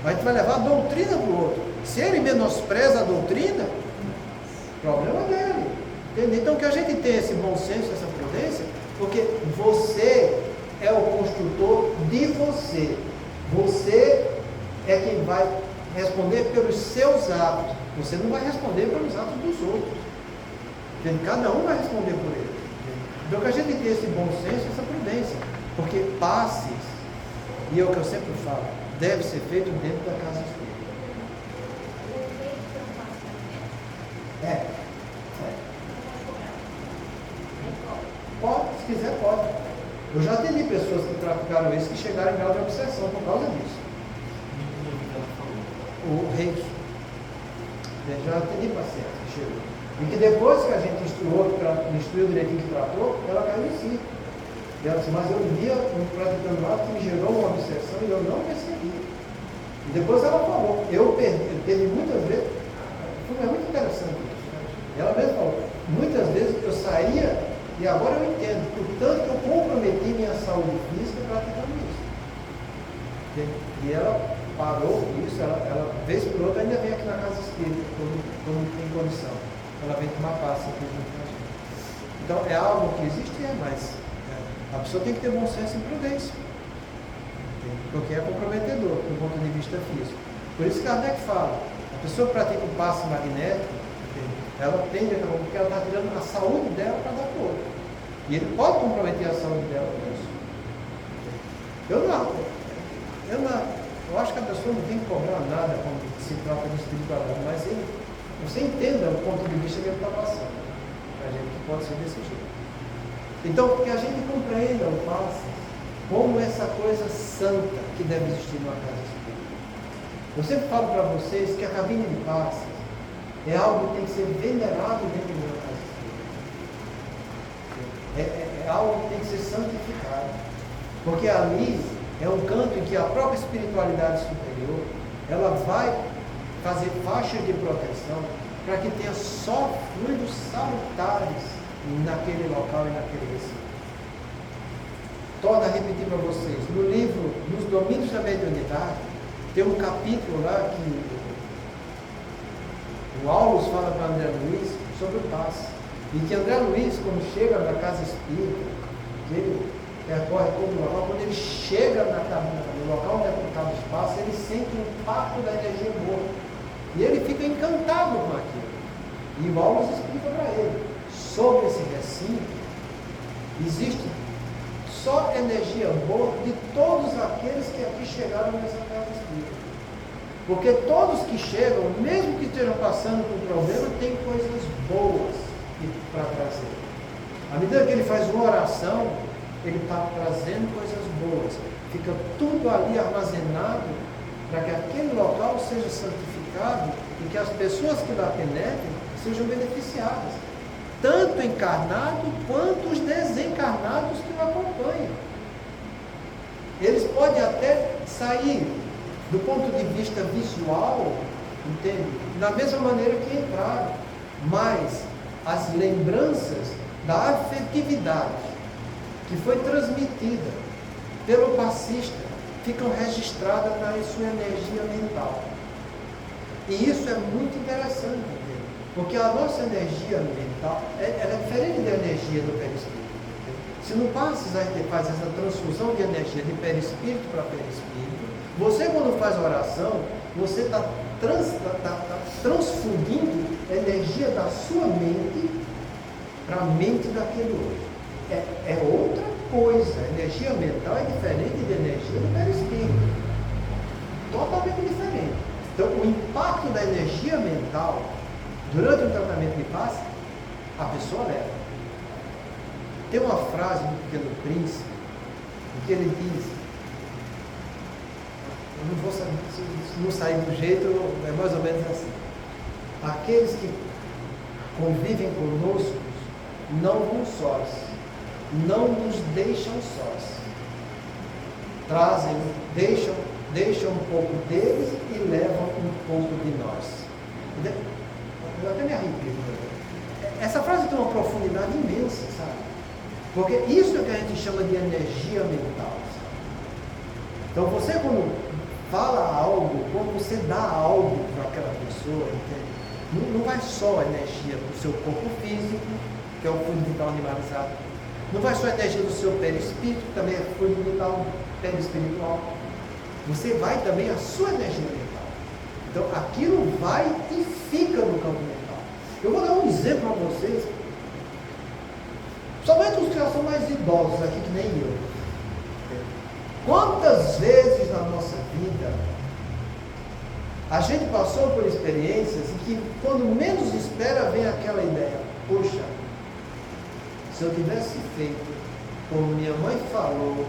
A gente vai levar a doutrina para o outro. Se ele menospreza a doutrina, problema dele. Entende? Então que a gente tenha esse bom senso, essa prudência, porque você é o construtor de você. Você é quem vai responder pelos seus atos. Você não vai responder pelos atos dos outros. Entende? Cada um vai responder por ele. Então que a gente tenha esse bom senso, essa prudência. Porque passes, e é o que eu sempre falo, deve ser feito dentro da casa espírita. Pode, se quiser, pode. Eu já atendi pessoas que praticaram isso que chegaram em grau de obsessão por causa disso. O reiki. Eu já atendi pacientes que chegou. E que depois que a gente instruiu direitinho que tratou, ela caiu em si. E ela disse, mas eu via um praticando lá que me gerou uma obsessão e eu não percebi. E depois ela falou, eu teve muitas vezes, foi muito interessante isso. Ela mesma falou, muitas vezes eu saía e agora eu entendo, portanto que eu comprometi minha saúde física praticando isso. E ela parou com isso, ela vez por outra ainda vem aqui na casa espírita, quando tem condição. Ela vem tomar passe aqui junto com a gente. Então é algo que existe, mas a pessoa tem que ter bom senso e prudência. Porque é comprometedor do ponto de vista físico. Por isso que Kardec fala, a pessoa que pratica um passe magnético, ela tende a, porque ela está tirando a saúde dela para dar para o outro. E ele pode comprometer a saúde dela com isso. Eu acho que a pessoa não tem que cobrar nada quando se trata de espiritualidade, mas você entenda o ponto de vista que ele está passando. A gente que pode ser desse jeito. Então, que a gente compreenda o passe como essa coisa santa que deve existir numa casa espírita. Eu sempre falo para vocês que a cabine de passes é algo que tem que ser venerado dentro de uma casa espírita. É algo que tem que ser santificado. Porque ali é um canto em que a própria espiritualidade superior, ela vai fazer faixas de proteção para que tenha só fluidos salutares naquele local e naquele recinto. Torno a repetir para vocês, no livro Nos Domínios da Mediunidade, tem um capítulo lá que o Aulus fala para André Luiz sobre o passe. E que André Luiz, quando chega na casa espírita, que ele percorre todo o local, quando ele chega no local onde é colocado o espaço, ele sente o impacto da energia boa. E ele fica encantado com aquilo. E o Aulus explica para ele, sobre esse recinto, existe só energia boa de todos aqueles que aqui chegaram nessa casa espírita. Porque todos que chegam, mesmo que estejam passando por um problema, têm coisas boas para trazer. À medida que ele faz uma oração, ele está trazendo coisas boas. Fica tudo ali armazenado para que aquele local seja santificado e que as pessoas que lá penetrem sejam beneficiadas. Tanto encarnado quanto os desencarnados que o acompanham. Eles podem até sair do ponto de vista visual, entende? Da mesma maneira que entraram, mas as lembranças da afetividade que foi transmitida pelo passista ficam registradas na sua energia mental. E isso é muito interessante, entende? Porque a nossa energia mental ela é diferente da energia do perispírito. Se no passes a gente faz essa transfusão de energia de perispírito para perispírito, você quando faz a oração, você está transfundindo a energia da sua mente para a mente daquele outro. É outra coisa. A energia mental é diferente da energia do perispírito. Totalmente diferente. Então, o impacto da energia mental durante o tratamento de passe, a pessoa leva. Tem uma frase do Pequeno Príncipe O que ele diz? Eu não vou saber, se não sair do jeito, é mais ou menos assim. Aqueles que convivem conosco não vão sós, não nos deixam sós. Trazem, deixam um pouco deles e levam um pouco de nós. Eu até me arrepio. Essa frase tem uma profundidade imensa, sabe? Porque isso é que a gente chama de energia mental. Sabe? Então você quando fala algo, quando você dá algo para aquela pessoa, entende? Não vai só a energia do seu corpo físico, que é o fluido vital animalizado. Não vai só a energia do seu perispírito, que também é fluido vital perispiritual. Você vai também a sua energia mental. Então aquilo vai e fica no campo mental. Eu vou dar um exemplo a vocês. Somente os que já são mais idosos aqui, que nem eu. Quantas vezes na nossa vida a gente passou por experiências em que, quando menos espera, vem aquela ideia: poxa, se eu tivesse feito como minha mãe falou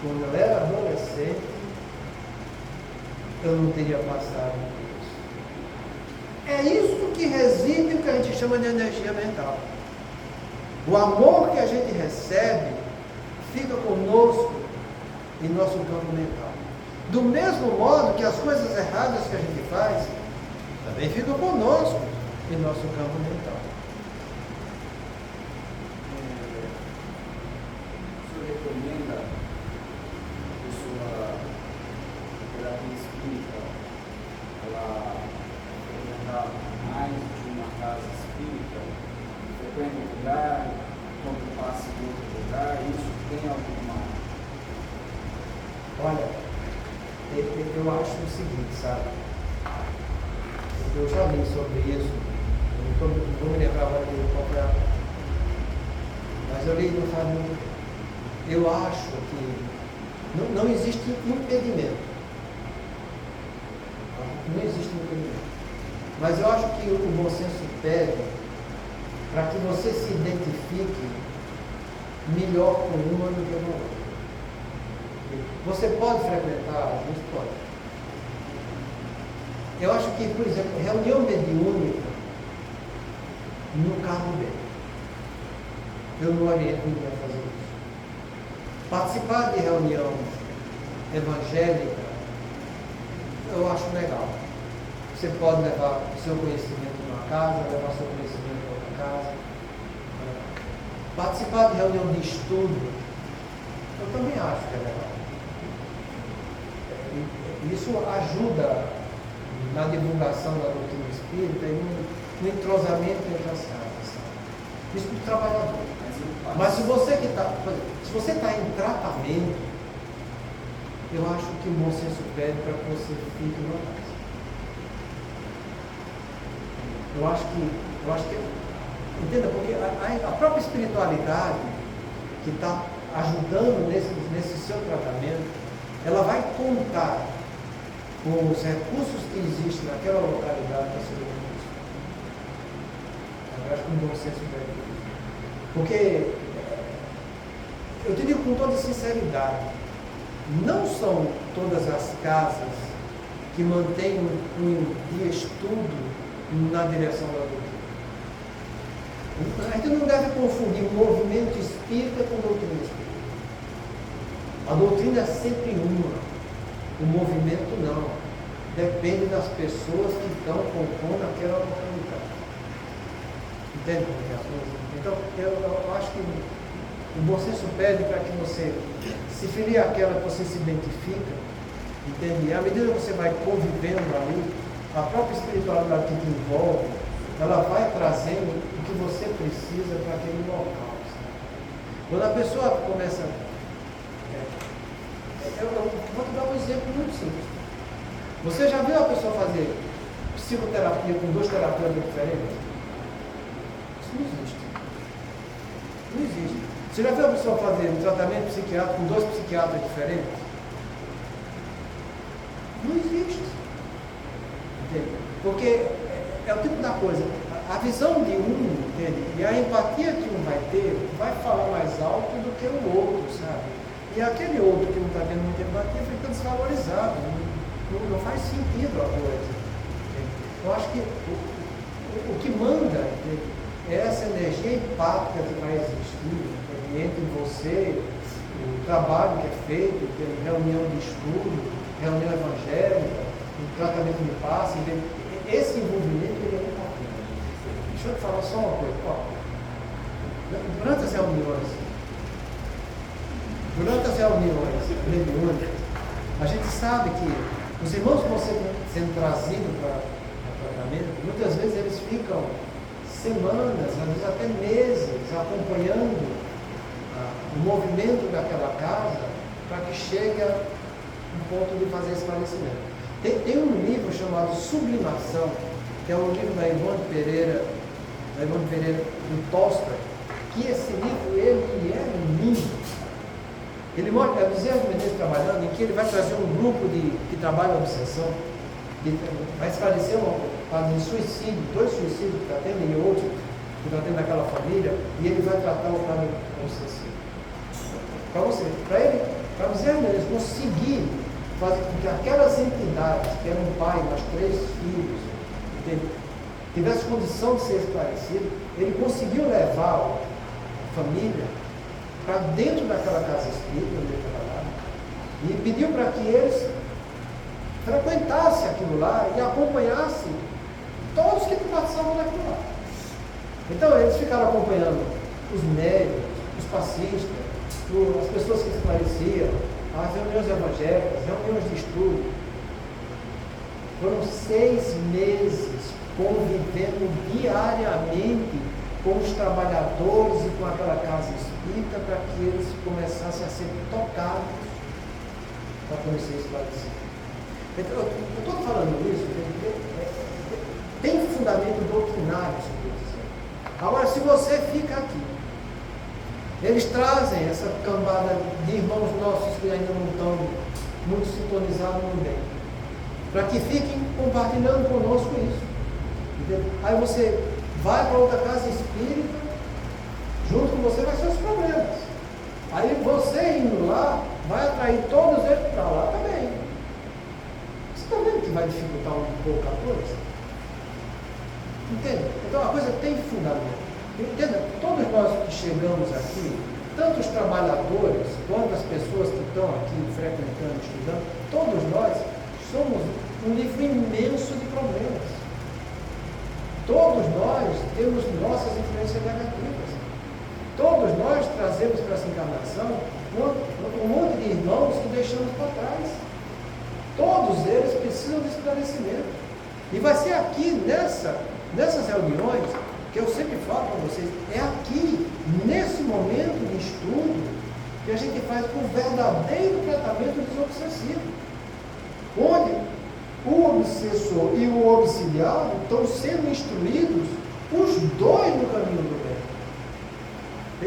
quando eu era adolescente, eu não teria passado por isso. É isso que reside o que a gente chama de energia mental. O amor que a gente recebe fica conosco em nosso campo mental. Do mesmo modo que as coisas erradas que a gente faz também ficam conosco em nosso campo mental. O senhor recomenda a pessoa terapia espírita ela frequentar mais de uma casa espírita, frequenta um lugar, quando passa em outro lugar, isso tem alguma... Olha, eu acho o seguinte, sabe? Eu já li sobre isso, eu não vou me lembrar agora de qual foi a... Mas eu li no faz muito tempo. Eu acho que não existe impedimento. Não existe impedimento. Mas eu acho que o bom senso pede para que você se identifique melhor com uma do que com a outra. Você pode frequentar, a gente pode. Eu acho que, por exemplo, reunião mediúnica não cabe bem. Eu não oriento ninguém a fazer isso. Participar de reunião evangélica, eu acho legal. Você pode levar o seu conhecimento para uma casa, levar o seu conhecimento para outra casa. Participar de reunião de estudo, eu também acho que é legal. Isso ajuda na divulgação da doutrina espírita e no entrosamento entre as casas. Isso do trabalhador. Mas se você está em tratamento, eu acho que o bom senso pede para que você fique numa casa. Eu acho que entenda, porque a própria espiritualidade que está ajudando nesse seu tratamento, ela vai contar com os recursos que existem naquela localidade para ser recurso. Eu acho que um bom senso pede. Porque eu te digo com toda sinceridade, não são todas as casas que mantêm um cunho de estudo na direção da doutrina. A gente não deve confundir o movimento espírita com a doutrina espírita. A doutrina é sempre uma, o movimento não. Depende das pessoas que estão compondo aquela localidade. Entende como é as coisas? Então, eu acho que o bom senso pede para que você se filie àquela que você se identifica, entende? E à medida que você vai convivendo ali, a própria espiritualidade que te envolve, ela vai trazendo o que você precisa para aquele local. Sabe? Quando a pessoa começa... eu vou te dar um exemplo muito simples. Você já viu a pessoa fazer psicoterapia com 2 terapeutas diferentes? Isso não existe. Não existe. Você já viu a pessoa fazer um tratamento psiquiátrico com 2 psiquiatras diferentes? Não existe. Entende? Porque é o tipo da coisa. A visão de um, entende? E a empatia que um vai ter, vai falar mais alto do que o outro, sabe? E aquele outro que não está tendo muita empatia fica desvalorizado. Não faz sentido a coisa. Eu acho que o que manda é essa energia empática que vai existir entre você, o trabalho que é feito, reunião de estudo, reunião evangélica, o tratamento de passe, esse envolvimento ele é importante. Deixa eu te falar só uma coisa. Durante as reuniões mediúnicas, a gente sabe que os irmãos que vão sendo trazidos para tratamento, muitas vezes eles ficam semanas, às vezes até meses, acompanhando o movimento daquela casa para que chegue a um ponto de fazer esclarecimento. Tem um livro chamado Sublimação, que é um livro da Ivone Pereira do Tosca, que esse livro ele é lindo. Ele mostra, Bezerra de Menezes trabalhando, em que ele vai trazer um grupo que trabalha a obsessão, que vai esclarecer um caso de suicídio, 2 suicídios que está tendo e outro que está tendo naquela família, e ele vai tratar o caso obsessivo. Para Bezerra de Menezes conseguir fazer com que aquelas entidades, que eram um pai, mais 3 filhos, tivesse condição de ser esclarecido, ele conseguiu levar a família para dentro daquela casa espírita onde ele trabalhava e pediu para que eles frequentassem aquilo lá e acompanhassem todos que participavam daquilo lá. Então eles ficaram acompanhando os médicos, os passistas, as pessoas que esclareciam, as reuniões evangélicas, reuniões de estudo. Foram 6 meses convivendo diariamente com os trabalhadores e com aquela casa espírita para que eles começassem a ser tocados para conhecer esclarecido. Então, eu estou falando isso, tem fundamento doutrinário sobre isso. Agora, se você fica aqui, eles trazem essa cambada de irmãos nossos que ainda não estão muito sintonizados no bem, para que fiquem compartilhando conosco isso. Entendeu? Aí você vai para outra casa espírita, junto com você vai ser os problemas. Aí você indo lá, vai atrair todos eles para lá também. Você está vendo que vai dificultar um pouco a coisa? Entende? Então a coisa tem fundamento. Entenda, todos nós que chegamos aqui, tanto os trabalhadores quanto as pessoas que estão aqui frequentando, estudando, todos nós somos um livro imenso de problemas. Todos nós temos nossas influências negativas. Todos nós trazemos para essa encarnação um monte de irmãos que deixamos para trás. Todos eles precisam de esclarecimento. E vai ser aqui, nessas reuniões, que eu sempre falo para vocês, é aqui, nesse momento de estudo, que a gente faz o verdadeiro tratamento desobsessivo. Onde o obsessor e o obsidiado estão sendo instruídos, os dois no caminho do bem.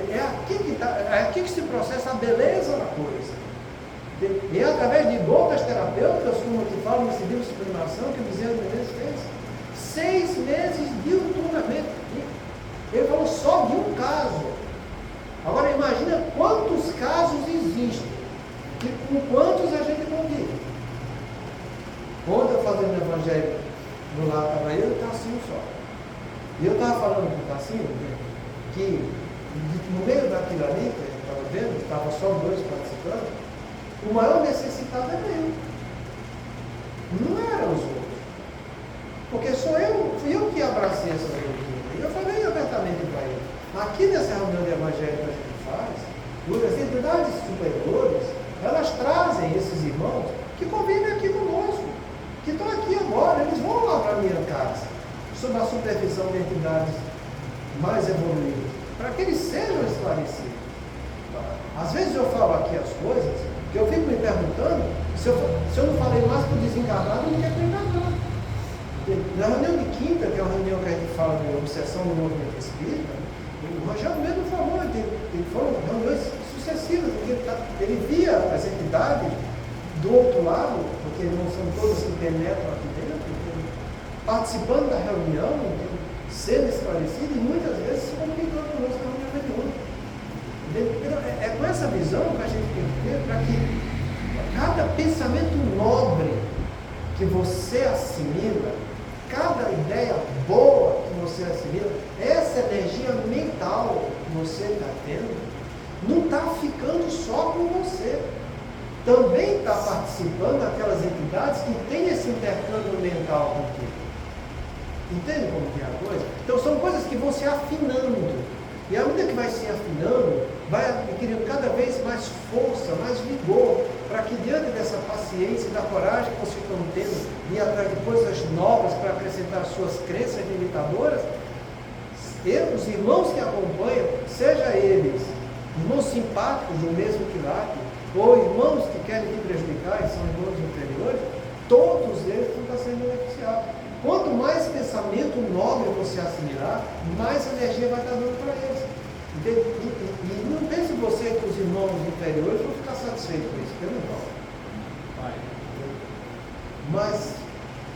É aqui que se processa a beleza da coisa. E é através de gotas terapêuticas, como que fala nesse livro de sublimação que o Bezerra de Menezes fez, 6 meses diuturnamente. Ele falou só de um caso. Agora imagina quantos casos existem e com quantos a gente convive. Ontem eu fazendo o evangelho no lar, estava eu e o Tassinho só. E eu estava falando com o Tassinho que no meio daquilo ali que a gente estava vendo, estava só 2 participando, o maior necessitado é eu. Não eram os outros. Porque fui eu que abracei essa doutrina. E eu falei abertamente para ele. Aqui nessa reunião de evangelho que a gente faz, as entidades superiores, elas trazem esses irmãos que convivem aqui conosco, que estão aqui agora, eles vão lá para a minha casa, sob a supervisão de entidades mais evoluídas, para que eles sejam esclarecidos. Às vezes eu falo aqui as coisas, que eu fico me perguntando, se eu não falei mais para o desencarnado, não quer para o encarnado. Na reunião de quinta, que é uma reunião que a gente fala de obsessão no movimento espírita, o Rangel mesmo falou, foram reuniões sucessivas, porque ele via as entidades do outro lado, porque não são todas que penetram aqui dentro, participando da reunião, sendo esclarecido e muitas vezes se comunicando conosco na reunião mediúnica. É com essa visão que a gente tem que ter para que cada pensamento nobre que você assimila, cada ideia boa que você assimila, essa energia mental que você está tendo, não está ficando só com você. Também está participando aquelas entidades que têm esse intercâmbio mental contigo. Entende como que é a coisa? Então são coisas que vão se afinando. E à medida que vai se afinando, vai adquirindo cada vez mais força, mais vigor, para que diante dessa paciência e da coragem que vocês estão tendo de ir atrás de coisas novas para acrescentar as suas crenças limitadoras, os irmãos que acompanham, seja eles irmãos simpáticos do mesmo quilate, ou irmãos que querem te prejudicar e são irmãos inferiores, todos eles vão estar sendo beneficiados. Quanto mais pensamento nobre você assimilar, mais energia vai estar dando para eles. E não pense você que os irmãos inferiores vão ficar satisfeitos com isso, porque não vão. Mas,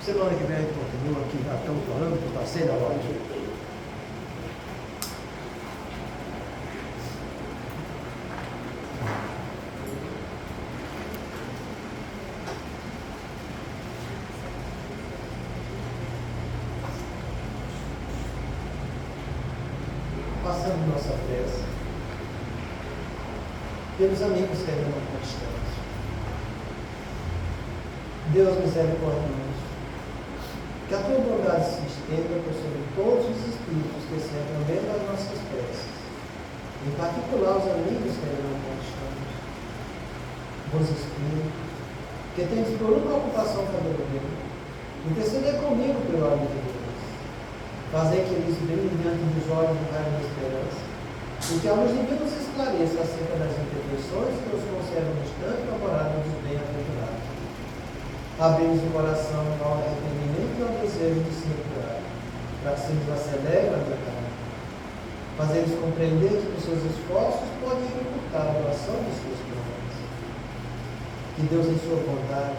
semana que vem a gente continua aqui, já estamos falando que está sendo a hora. Passando nossa prece pelos amigos que ainda não conquistamos. Deus misericordioso, que a tua bondade se estenda por sobre todos os espíritos que se encontram das nossas preces, em particular os amigos que ainda não conquistamos, bons espíritos, que tens por uma ocupação cada dia, interceder comigo pelo amor de Deus. Fazer que eles brilhem diante dos olhos do raio da esperança, e que a luz divina nos esclareça acerca das imperfeições que nos conservam distante da morada dos bem-aventurados. Abrimos o coração ao arrependimento e ao desejo de se curar, para que se nos acelere na verdade. Fazer-lhes compreender que com seus esforços podem encurtar a duração dos seus problemas. Que Deus, em sua bondade,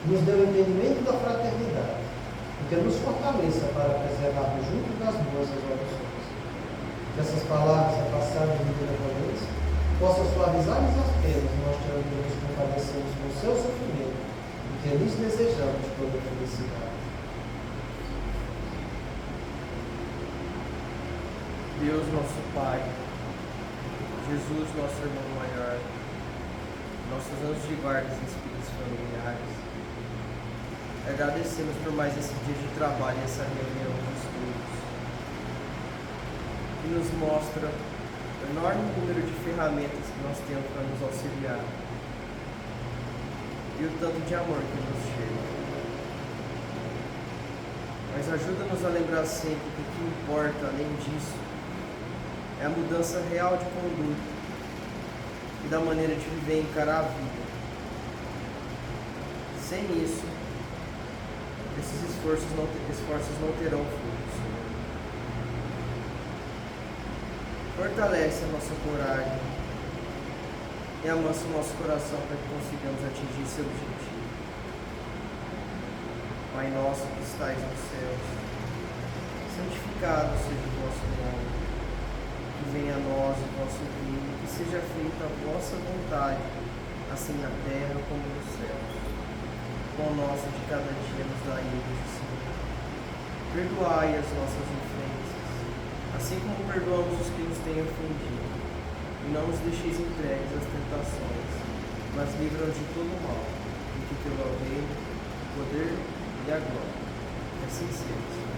nos dê o entendimento da fraternidade, que nos fortaleça para preservarmos juntos das boas resoluções. Que essas palavras repassadas de benevolência possam suavizar-nos as penas, mostrando que nos compadecemos com o seu sofrimento e que lhes desejamos toda a felicidade. Deus, nosso Pai, Jesus, nosso irmão maior, nossos anjos de guardas e espíritos familiares, agradecemos por mais esse dia de trabalho e essa reunião de estudos, que nos mostra o enorme número de ferramentas que nós temos para nos auxiliar e o tanto de amor que nos chega. Mas ajuda-nos a lembrar sempre que o que importa, além disso, é a mudança real de conduta e da maneira de viver e encarar a vida. Sem isso, esses esforços não terão frutos. Fortalece a nossa coragem e amansa o nosso coração para que consigamos atingir seu objetivo. Pai nosso que estais nos céus, santificado seja o vosso nome, que venha a nós o vosso reino, que seja feita a vossa vontade, assim na terra como nos céus. Pão nosso de cada dia nos dai hoje, Senhor. Perdoai as nossas ofensas, assim como perdoamos os que nos têm ofendido. E não nos deixeis entregues às tentações, mas livra-nos de todo o mal, porque teu é o reino, o poder e a glória. Que assim seja, Senhor.